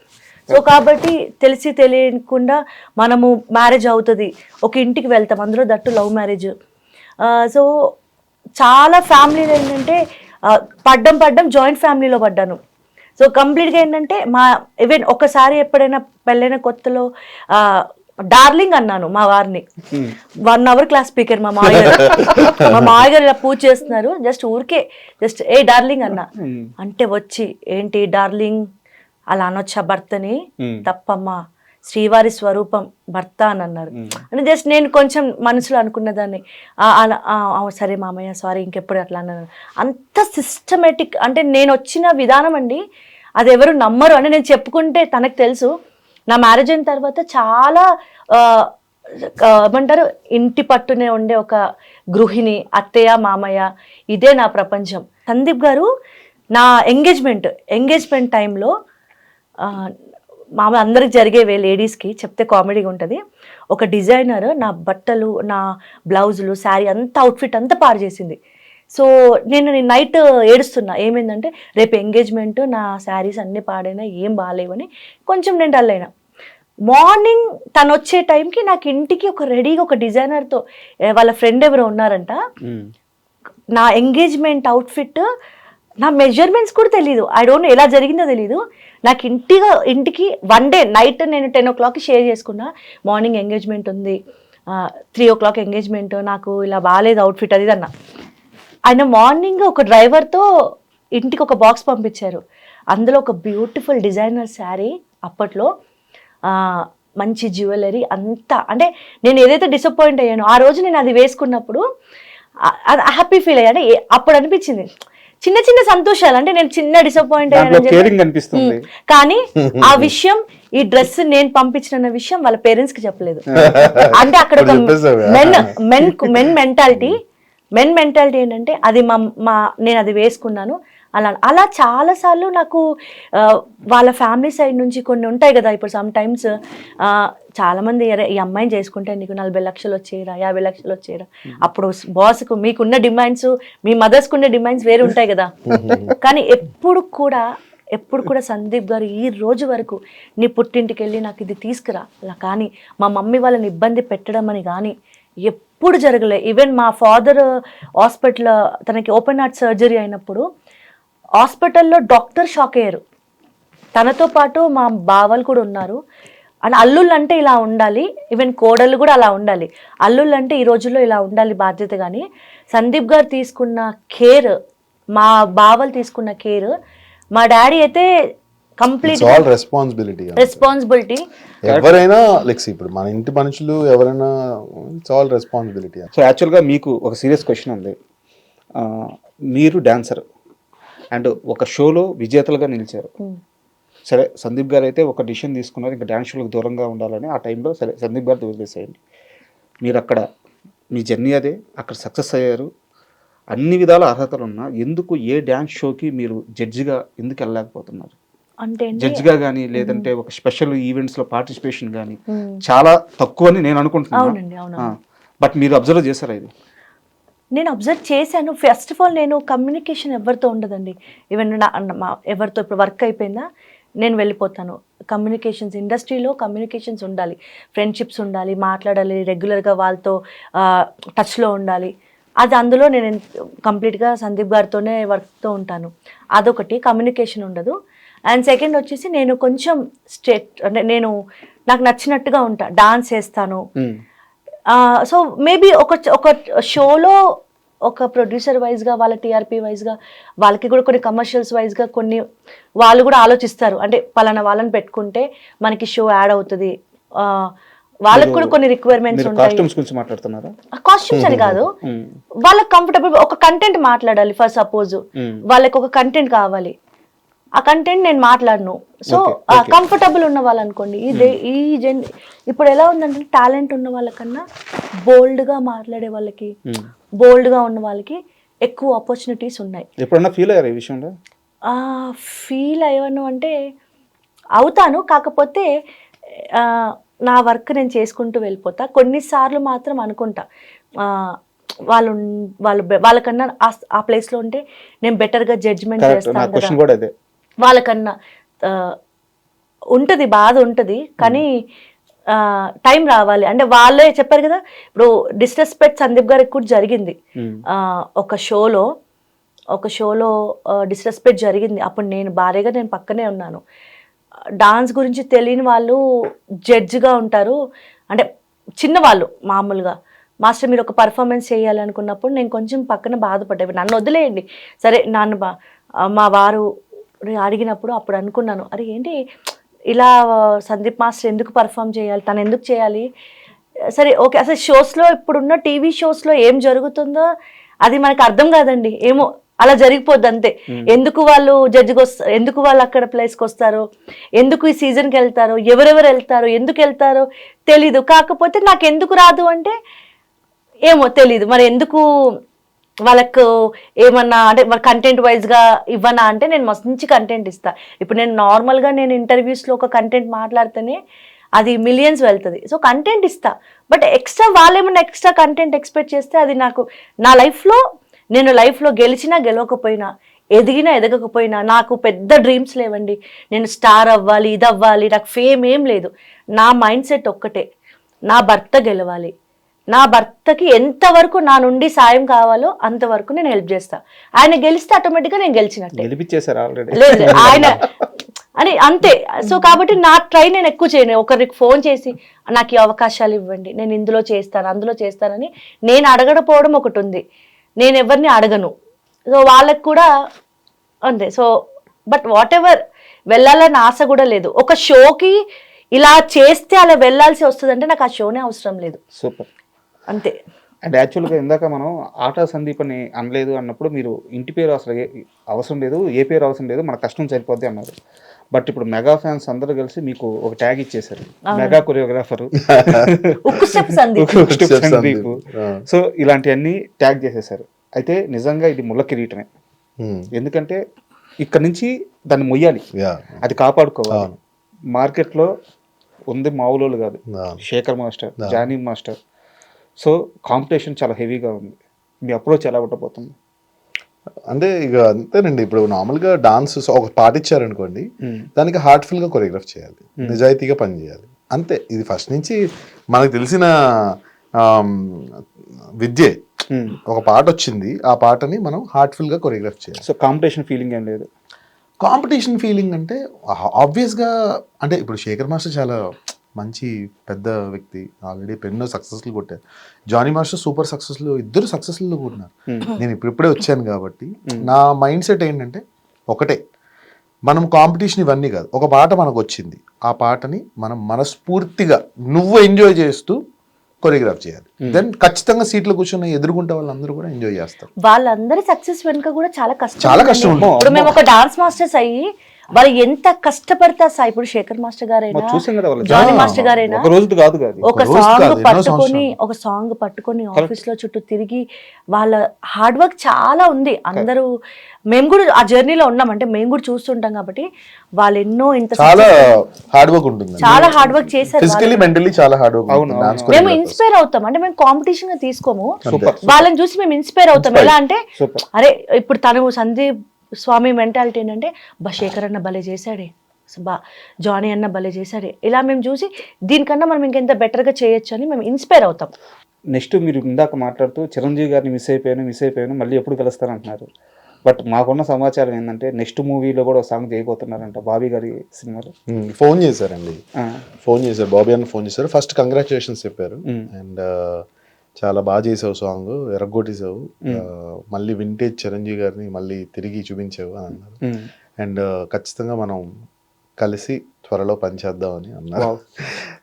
సో కాబట్టి తెలిసి తెలియకుండా మనము మ్యారేజ్ అవుతుంది, ఒక ఇంటికి వెళ్తాం, అందులో దట్టు లవ్ మ్యారేజ్. సో చాలా ఫ్యామిలీలు ఏంటంటే పడ్డం జాయింట్ ఫ్యామిలీలో పడ్డాను. సో కంప్లీట్గా ఏంటంటే ఈవెన్ ఒకసారి ఎప్పుడైనా పెళ్ళైన కొత్తలో డార్లింగ్ అన్నాను మా వారిని. 1 hour క్లాస్ స్పీకర్ మా మామయ్య గారు ఇలా పూజ చేస్తున్నారు, ఊరికే ఏ డార్లింగ్ అన్నా అంటే వచ్చి ఏంటి డార్లింగ్ అలా అనొచ్చా భర్తని, తప్పమ్మా శ్రీవారి స్వరూపం భర్త అని అన్నారు. అంటే జస్ట్ నేను కొంచెం మనసులో అనుకున్నదాన్ని సరే మామయ్య సారీ ఇంకెప్పుడు అట్లా అన్నాను. అంత సిస్టమేటిక్ అంటే నేను వచ్చిన విధానం అండి, అది ఎవరు నమ్మరు. అంటే నేను చెప్పుకుంటే తనకు తెలుసు, నా మ్యారేజ్ అయిన తర్వాత చాలా ఏమంటారు ఇంటి పట్టునే ఉండే ఒక గృహిణి, అత్తయ్య మామయ్య, ఇదే నా ప్రపంచం. సందీప్ గారు నా ఎంగేజ్మెంట్ టైంలో మామూలు అందరికి జరిగేవే, లేడీస్కి చెప్తే కామెడీగా ఉంటుంది, ఒక డిజైనర్ నా బట్టలు, నా బ్లౌజులు, శారీ అంతా అవుట్ఫిట్ అంతా పాడు చేసింది. సో నేను నైట్ ఏడుస్తున్నా, ఏమైందంటే రేపు ఎంగేజ్మెంట్, నా శారీస్ అన్నీ పాడైనా, ఏం బాగాలేవని కొంచెం నేను డల్ అయినా. మార్నింగ్ తను వచ్చే టైంకి నాకు ఇంటికి ఒక రెడీగా ఒక డిజైనర్తో, వాళ్ళ ఫ్రెండ్ ఎవరో ఉన్నారంట, నా ఎంగేజ్మెంట్ అవుట్ఫిట్, నా మెజర్మెంట్స్ కూడా తెలీదు, ఐ డోంట్ నో ఎలా జరిగిందో తెలీదు. నాకు ఇంటికి వన్ డే నైట్ నేను 10 o'clock షేర్ చేసుకున్నా, మార్నింగ్ ఎంగేజ్మెంట్ ఉంది, 3 o'clock ఎంగేజ్మెంట్, నాకు ఇలా బాగాలేదు అవుట్ఫిట్ అది అన్న. ఆయన మార్నింగ్ ఒక డ్రైవర్తో ఇంటికి ఒక బాక్స్ పంపించారు, అందులో ఒక బ్యూటిఫుల్ డిజైనర్ శారీ, అప్పట్లో మంచి జ్యువెలరీ అంతా. అంటే నేను ఏదైతే డిసప్పాయింట్ అయ్యానో ఆ రోజు నేను అది వేసుకున్నప్పుడు అది హ్యాపీ ఫీల్ అయ్యాను. అప్పుడు అనిపించింది చిన్న చిన్న సంతోషాలు, అంటే నేను చిన్న డిసప్పాయింట్ అయ్యాను కానీ ఆ విషయం, ఈ డ్రెస్ నేను పంపించిన విషయం వాళ్ళ పేరెంట్స్ కి చెప్పలేదు. అంటే అక్కడ ఒక మెన్ మెంటాలిటీ ఏంటంటే అది నేను అది వేసుకున్నాను అలా చాలాసార్లు నాకు వాళ్ళ ఫ్యామిలీ సైడ్ నుంచి కొన్ని ఉంటాయి కదా. ఇప్పుడు సమ్ టైమ్స్ చాలామంది ఈ అమ్మాయిని చేసుకుంటే నీకు 40 లక్షలు వచ్చేయరా, 50 లక్షలు వచ్చేయరా, అప్పుడు బాస్కు మీకున్న డిమాండ్స్, మీ మదర్స్కి ఉన్న డిమాండ్స్ వేరు ఉంటాయి కదా. కానీ ఎప్పుడు కూడా సందీప్ గారు ఈ రోజు వరకు నీ పుట్టింటికి వెళ్ళి నాకు ఇది తీసుకురా అలా కానీ, మా మమ్మీ వాళ్ళని ఇబ్బంది పెట్టడం అని కానీ ఎప్పుడు జరగలే. ఈవెన్ మా ఫాదర్ హాస్పిటల్, తనకి ఓపెన్ హార్ట్ సర్జరీ అయినప్పుడు హాస్పిటల్లో డాక్టర్ షాక్ అయ్యారు, తనతో పాటు మా బావలు కూడా ఉన్నారు. అండ్ అల్లుళ్ళు అంటే ఇలా ఉండాలి, ఈవెన్ కోడళ్ళు కూడా అలా ఉండాలి, అల్లుళ్ళు అంటే ఈ రోజుల్లో ఇలా ఉండాలి బాధ్యత. కానీ సందీప్ గారు తీసుకున్న కేర్, మా బావలు తీసుకున్న కేర్, మా డాడీ అయితే కంప్లీట్ రెస్పాన్సిబిలిటీ. ఎవరైనా లైక్ ఇప్పుడు మన ఇంటి మనుషులు ఎవరైనా, ఇట్స్ ఆల్ రెస్పాన్సిబిలిటీ. సో యాక్చువల్గా మీకు ఒక సీరియస్ క్వశ్చన్ ఉంది. మీరు డాన్సర్ అండ్ ఒక షోలో విజేతలుగా నిలిచారు. సరే సందీప్ గారు అయితే ఒక డిసిషన్ తీసుకున్నారు, ఇంకా డ్యాన్స్ షోలకు దూరంగా ఉండాలని. ఆ టైంలో సరే సందీప్ గారితో వదిలేసేయండి, మీరు అక్కడ మీ జర్నీ అదే, అక్కడ సక్సెస్ అయ్యారు, అన్ని విధాల అర్హతలు ఉన్నా ఎందుకు ఏ డ్యాన్స్ షోకి మీరు జడ్జిగా ఎందుకు వెళ్ళలేకపోతున్నారు? అంటే జడ్జిగా కానీ లేదంటే ఒక స్పెషల్ ఈవెంట్స్లో పార్టిసిపేషన్ కానీ చాలా తక్కువ అని నేను అనుకుంటున్నాను. బట్ మీరు అబ్జర్వ్ చేశారా ఇది? నేను అబ్జర్వ్ చేశాను. ఫస్ట్ ఆఫ్ ఆల్ నేను కమ్యూనికేషన్ ఎవరితో ఉండదండి. ఈవెన్ ఎవరితో ఇప్పుడు వర్క్ అయిపోయిందా నేను వెళ్ళిపోతాను. కమ్యూనికేషన్స్, ఇండస్ట్రీలో కమ్యూనికేషన్స్ ఉండాలి, ఫ్రెండ్షిప్స్ ఉండాలి, మాట్లాడాలి, రెగ్యులర్గా వాళ్ళతో టచ్లో ఉండాలి. అది అందులో నేను కంప్లీట్గా సందీప్ గారితోనే వర్క్తో ఉంటాను. అదొకటి, కమ్యూనికేషన్ ఉండదు. అండ్ సెకండ్ వచ్చేసి నేను కొంచెం అంటే నాకు నచ్చినట్టుగా ఉంటా, డాన్స్ చేస్తాను. సో మేబీ ఒక షోలో ఒక ప్రొడ్యూసర్ వైజ్గా, వాళ్ళ టీఆర్పీ వైజ్గా, వాళ్ళకి కూడా కొన్ని కమర్షియల్స్ వైజ్గా కొన్ని వాళ్ళు కూడా ఆలోచిస్తారు. అంటే పలానా వాళ్ళని పెట్టుకుంటే మనకి షో యాడ్ అవుతుంది, వాళ్ళకి కూడా కొన్ని రిక్వైర్మెంట్స్ ఉంటాయి. కాస్ట్యూమ్స్ అని కాదు, వాళ్ళకి కంఫర్టబుల్ ఒక కంటెంట్ మాట్లాడాలి. ఫర్ సపోజ్ వాళ్ళకి ఒక కంటెంట్ కావాలి, ఆ కంటెంట్ నేను మాట్లాడను. సో కంఫర్టబుల్ ఉన్న వాళ్ళు అనుకోండి, ఇప్పుడు ఎలా ఉందంటే టాలెంట్ ఉన్న వాళ్ళకన్నా బోల్డ్గా మాట్లాడే వాళ్ళకి, బోల్డ్గా ఉన్న వాళ్ళకి ఎక్కువ ఆపర్చునిటీస్ ఉన్నాయి. ఎప్పుడన్నా ఫీల్ అయ్యారు ఈ విషయంలో? ఫీల్ అయ్యాను అంటే అవుతాను, కాకపోతే నా వర్క్ నేను చేసుకుంటూ వెళ్ళిపోతా. కొన్నిసార్లు మాత్రం అనుకుంటా వాళ్ళకన్నా ఆ ప్లేస్లో ఉంటే నేను బెటర్గా జడ్జ్మెంట్ చేస్తాను కదా, వాళ్ళకన్నా ఉంటుంది, బాధ ఉంటుంది. కానీ టైం రావాలి. అంటే వాళ్ళే చెప్పారు కదా, ఇప్పుడు డిస్రెస్పెక్ట్ సందీప్ గారికి కూడా జరిగింది. ఒక షోలో డిస్రెస్పెక్ట్ జరిగింది. అప్పుడు నేను భార్యగా నేను పక్కనే ఉన్నాను. డాన్స్ గురించి తెలియని వాళ్ళు జడ్జిగా ఉంటారు, అంటే చిన్నవాళ్ళు మామూలుగా. మాస్టర్ మీరు ఒక పర్ఫార్మెన్స్ చేయాలి అనుకున్నప్పుడు నేను కొంచెం పక్కన బాధపడ్డా, నన్ను వదిలేయండి సరే, మా వారు అడిగినప్పుడు అప్పుడు అనుకున్నాను, అరే ఏంటి ఇలా సందీప్ మాస్టర్ ఎందుకు పర్ఫామ్ చేయాలి, తను ఎందుకు చేయాలి, సరే ఓకే అసలు షోస్లో ఇప్పుడున్న టీవీ షోస్లో ఏం జరుగుతుందో అది మనకు అర్థం కాదండి, ఏమో అలా జరిగిపోద్ది అంతే. ఎందుకు వాళ్ళు జడ్జికి వస్తారు, ఎందుకు వాళ్ళు అక్కడ ప్లేస్కి వస్తారు, ఎందుకు ఈ సీజన్కి వెళ్తారు, ఎవరెవరు వెళ్తారు, ఎందుకు వెళ్తారో తెలీదు. కాకపోతే నాకు ఎందుకు రాదు అంటే ఏమో తెలీదు, మరి ఎందుకు వాళ్ళకు ఏమన్నా అంటే మరి కంటెంట్ వైజ్గా ఇవ్వనా అంటే నేను మంచి కంటెంట్ ఇస్తా. ఇప్పుడు నేను నార్మల్గా నేను ఇంటర్వ్యూస్లో ఒక కంటెంట్ మాట్లాడితేనే అది మిలియన్స్ వెళ్తుంది, సో కంటెంట్ ఇస్తా. బట్ ఎక్స్ట్రా వాళ్ళేమన్నా ఎక్స్ట్రా కంటెంట్ ఎక్స్పెక్ట్ చేస్తే అది నాకు నా లైఫ్లో గెలిచినా గెలవకపోయినా, ఎదిగినా ఎదగకపోయినా నాకు పెద్ద డ్రీమ్స్ లేవండి. నేను స్టార్ అవ్వాలి, ఇది అవ్వాలి, నాకు ఫేమ్ ఏం లేదు. నా మైండ్ సెట్ ఒక్కటే, నా భర్త గెలవాలి. నా భర్తకి ఎంతవరకు నా నుండి సాయం కావాలో అంతవరకు నేను హెల్ప్ చేస్తా. ఆయన గెలిస్తే ఆటోమేటిక్గా నేను గెలిచినట్టే. గెలిపించేశారు ఆల్రెడీ. లేదు ఆయన అని అంతే. సో కాబట్టి నా ట్రై నేను ఎక్కువ చేయను. ఒకరికి ఫోన్ చేసి నాకు ఈ అవకాశాలు ఇవ్వండి, నేను ఇందులో చేస్తాను అందులో చేస్తానని నేను అడగకపోవడం ఒకటి ఉంది. నేను ఎవరిని అడగను, సో వాళ్ళకి కూడా అంతే. సో బట్ వాట్ ఎవర్ వెళ్ళాలని ఆశ కూడా లేదు. ఒక షోకి ఇలా చేస్తే అలా వెళ్ళాల్సి వస్తుందంటే నాకు ఆ షోనే అవసరం లేదు. సూపర్ అంతే. అండ్ యాక్చువల్గా ఇందాక మనం ఆటా సందీప్ అని అనలేదు అన్నప్పుడు మీరు ఇంటి పేరు అసలు అవసరం లేదు, ఏ పేరు అవసరం లేదు, మన కష్టం సరిపోద్ది అన్నారు. బట్ ఇప్పుడు మెగా ఫ్యాన్స్ అందరూ కలిసి మీకు ఒక ట్యాగ్ ఇచ్చేసారు, మెగా కొరియోగ్రాఫర్ సందీప్. సో ఇలాంటివన్నీ ట్యాగ్ చేసేసారు. అయితే నిజంగా ఇది ముళ్ళ కిరీటమే, ఎందుకంటే ఇక్కడ నుంచి దాన్ని మొయ్యాలి, అది కాపాడుకోవాలి. మార్కెట్లో ఉంది మామూలు కాదు, Shekhar master, Jani master. So competition చాలా హెవీగా ఉంది. మీ అప్రోచ్ ఎలా ఉండబోతుంది? అంటే ఇక అంతేనండి, ఇప్పుడు నార్మల్గా డాన్స్ ఒక పాట ఇచ్చారనుకోండి, దానికి హార్ట్ఫుల్గా కొరియోగ్రాఫ్ చేయాలి, నిజాయితీగా పనిచేయాలి, అంతే. ఇది ఫస్ట్ నుంచి మనకు తెలిసిన విద్యే. ఒక పాట వచ్చింది, ఆ పాటని మనం హార్ట్ఫుల్గా కొరియోగ్రాఫ్ చేయాలి. సో కాంపిటీషన్ ఫీలింగ్ ఏం లేదు. కాంపిటీషన్ ఫీలింగ్ అంటే ఆబ్వియస్గా, అంటే ఇప్పుడు శేఖర్ మాస్టర్ చాలా మంచి పెద్ద వ్యక్తి, ఆల్రెడీ ఎన్నో సక్సెస్లు కొట్టారు. జానీ మాస్టర్ సూపర్ సక్సెస్లు, ఇద్దరు సక్సెస్లు కొట్టినారు. నేను ఇప్పుడిప్పుడే వచ్చాను కాబట్టి నా మైండ్ సెట్ ఏంటంటే ఒకటే, మనం కాంపిటీషన్ ఇవన్నీ కాదు. ఒక పాట మనకు వచ్చింది, ఆ పాటని మనం మనస్ఫూర్తిగా నువ్వు ఎంజాయ్ చేస్తూ కొరియోగ్రాఫ్ చేయాలి. దెన్ ఖచ్చితంగా సీట్లో కూర్చొని ఎదుర్కొంటే వాళ్ళందరూ కూడా ఎంజాయ్ చేస్తారు. వాళ్ళందరి సక్సెస్ వెనుక కూడా చాలా కష్టం, చాలా కష్టం. ఇప్పుడు మేము ఒక డాన్స్ మాస్టర్స్ అయ్యి వాళ్ళు ఎంత కష్టపడతారు సార్. ఇప్పుడు శేఖర్ మాస్టర్ గారైనా, జానీ మాస్టర్ గారైనా ఒక సాంగ్ పట్టుకొని ఆఫీస్ లో చుట్టూ తిరిగి వాళ్ళ హార్డ్ వర్క్ చాలా ఉంది. అందరూ మేము కూడా ఆ జర్నీలో ఉన్నాం, అంటే మేము కూడా చూస్తుంటాం కాబట్టి వాళ్ళు ఎన్నో ఇంత చాలా హార్డ్ వర్క్ ఉంటుంది, చాలా హార్డ్ వర్క్ చేశారు. ఫిజికల్లీ మెంటల్లీ చాలా హార్డ్ వర్క్. మేము ఇన్స్పైర్ అవుతాం, అంటే మేము కాంపిటీషన్ గా తీసుకోము, వాళ్ళని చూసి మేము ఇన్స్పైర్ అవుతాం. ఎలా అంటే అరే ఇప్పుడు తను సందీప్ స్వామి మెంటాలిటీ ఏంటంటే శేఖర్ అన్న భలే చేశాడే, జానీ అన్న భలే చేశాడే, ఇలా మేము చూసి దీనికన్నా మనం ఇంకెంత బెటర్గా చేయొచ్చు అని మేము ఇన్స్పైర్ అవుతాం. నెక్స్ట్ మీరు ఇందాక మాట్లాడుతూ చిరంజీవి గారిని మిస్ అయిపోయాను మళ్ళీ ఎప్పుడు కలుస్తారంటున్నారు. బట్ మాకున్న సమాచారం ఏంటంటే నెక్స్ట్ మూవీలో కూడా ఒక సాంగ్ చేయబోతున్నారంట బాబీ గారి సినిమాలో. ఫోన్ చేశారండి, ఫోన్ చేశారు, బాబీ అన్న ఫోన్ చేశారు. ఫస్ట్ కంగ్రాచులేషన్స్ చెప్పారు, అండ్ చాలా బాగా చేసావు సాంగ్, ఎరగొట్టేసావు, మళ్ళీ వింటేజ్ చిరంజీవి గారిని మళ్ళీ తిరిగి చూపించావు అని అన్నారు. అండ్ ఖచ్చితంగా మనం కలిసి త్వరలో పనిచేద్దామని అన్నారు.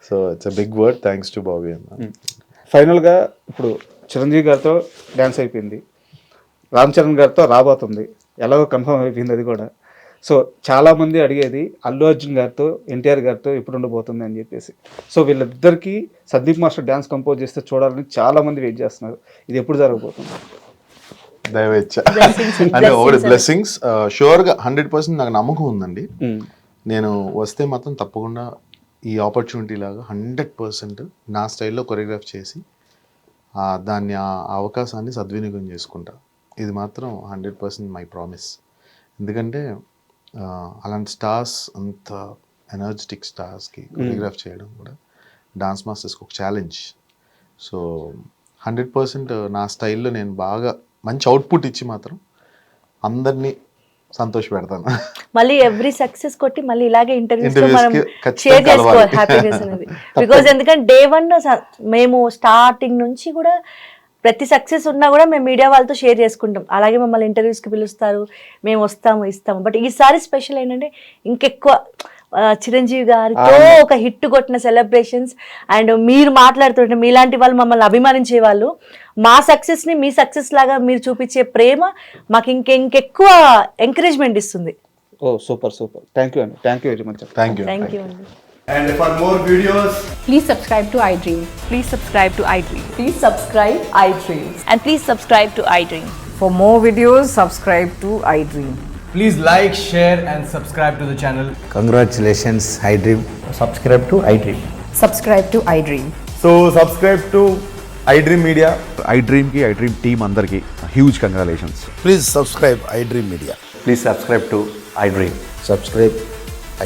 So it's a big word, thanks to Bobby అన్న. ఫైనల్గా ఇప్పుడు చిరంజీవి గారితో డ్యాన్స్ అయిపోయింది, రామ్ చరణ్ గారితో రాబోతుంది, ఎలాగో కన్ఫర్మ్ అయిపోయింది అది కూడా. సో చాలామంది అడిగేది అల్లు అర్జున్ గారితో ఎన్టీఆర్ గారితో ఎప్పుడు ఉండబోతుంది అని చెప్పేసి. సో వీళ్ళిద్దరికీ సందీప్ మాస్టర్ డ్యాన్స్ కంపోజ్ చేస్తే చూడాలని చాలామంది వెయిట్ చేస్తున్నారు. ఇది ఎప్పుడు జరగబోతుంది? దయవేచ్ఛ అంటే ఒకటి బ్లెస్సింగ్స్ షూర్గా 100% నాకు నమ్మకం ఉందండి. నేను వస్తే మాత్రం తప్పకుండా ఈ ఆపర్చునిటీ లాగా 100% నా స్టైల్లో కొరియోగ్రాఫ్ చేసి దాన్ని ఆ అవకాశాన్ని సద్వినియోగం చేసుకుంటా. ఇది మాత్రం 100% మై ప్రామిస్. ఎందుకంటే అలాంటి స్టార్స్, అంత ఎనర్జెటిక్ స్టార్స్కి కొరియోగ్రాఫ్ చేయడం కూడా డాన్స్ మాస్టర్స్కి ఒక ఛాలెంజ్. సో 100% నా స్టైల్లో నేను బాగా మంచి అవుట్పుట్ ఇచ్చి మాత్రం అందరినీ సంతోష పెడతాను. మళ్ళీ ఎవ్రీ సక్సెస్ కొట్టి మళ్ళీ ఇలాగే ఇంటర్వ్యూస్ లో మనం షేర్ చేసుకోవాలి హ్యాపీనెస్ అనేది. బికాజ్ ఎందుకంటే డే 1 మేము స్టార్టింగ్ నుంచి కూడా ప్రతి సక్సెస్ ఉన్నా కూడా మేము మీడియా వాళ్ళతో షేర్ చేసుకుంటాం. అలాగే మమ్మల్ని ఇంటర్వ్యూస్కి పిలుస్తారు, మేము వస్తాము ఇస్తాము. బట్ ఈసారి స్పెషల్ ఏంటంటే ఇంకెక్కువ చిరంజీవి గారితో ఒక హిట్ కొట్టిన సెలబ్రేషన్స్ అండ్ మీరు మాట్లాడుతుంటే మీలాంటి వాళ్ళు మమ్మల్ని అభిమానించే వాళ్ళు మా సక్సెస్ని మీ సక్సెస్ లాగా మీరు చూపించే ప్రేమ మాకు ఇంకెక్కువ ఎంకరేజ్మెంట్ ఇస్తుంది. ఓ సూపర్ సూపర్, థ్యాంక్ యూ అండి, thank you very much. Thank you. Thank you అండి. And for more videos, Please subscribe to iDream. Please subscribe to iDream. Please subscribe iDream. And please subscribe to iDream. For more videos, subscribe to iDream. please like, share and subscribe to the channel. Congratulations, iDream. Subscribe to iDream. Subscribe to iDream. So subscribe to iDream Media. iDream ki iDream team andarki huge congratulations. Please subscribe iDream Media. Please subscribe to iDream. Subscribe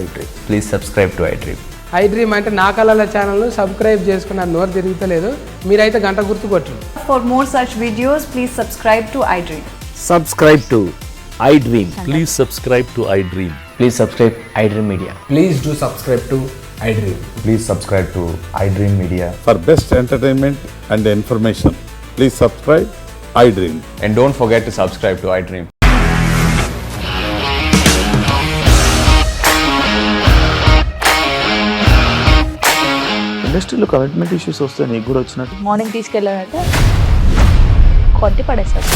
iDream. Please subscribe to iDream. iDream అంటే నా కళల ఛానల్ సబ్స్క్రైబ్ చేసుకున్న నోరు తిరుగుతలేదు, మీరైతే గంట గుర్తు కొట్టండి. For more such videos, please subscribe to iDream. Subscribe to iDream. Please subscribe to iDream. Please subscribe iDream Media. Please do subscribe to iDream. Please subscribe to iDream Media. For best entertainment and information, please subscribe iDream. And don't forget to subscribe to iDream. ఇండస్ట్రీలో కమిట్మెంట్ ఇష్యూస్ వస్తే నీకు కూడా వచ్చినట్టు మార్నింగ్ తీసుకెళ్ళాడంటే కొట్టి పడేశాడు.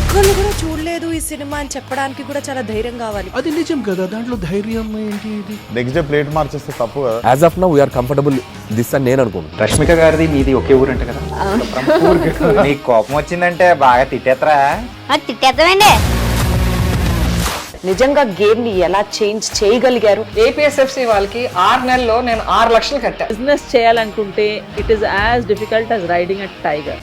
ఒక్కళ్ళు కూడా చూడలేదు ఈ సినిమా అని చెప్పడానికి కూడా చాలా ధైర్యం కావాలి. అది నిజం కదా, దాంట్లో ధైర్యం ఏంటి? ఇది నెక్స్ట్ డే ప్లేట్ మార్చేస్తే తప్పు కదా. As of now, we are comfortable this అని నేను అనుకుంటున్నాను. రష్మిక గారిది మీది ఒకే ఊరంట కదా. నీకు కోపం వచ్చిందంటే బాగా తిట్టేత్తరా? తిట్టేద్దామండి. నిజంగా గేమ్ ని ఎలా చేంజ్ చేయగలిగారు? ఏపీఎస్ఎఫ్సి వాళ్ళకి 6 నెలల్లో నేను 6 లక్షలు కట్టా. బిజినెస్ చేయాలనుకుంటే it is as difficult as riding a tiger.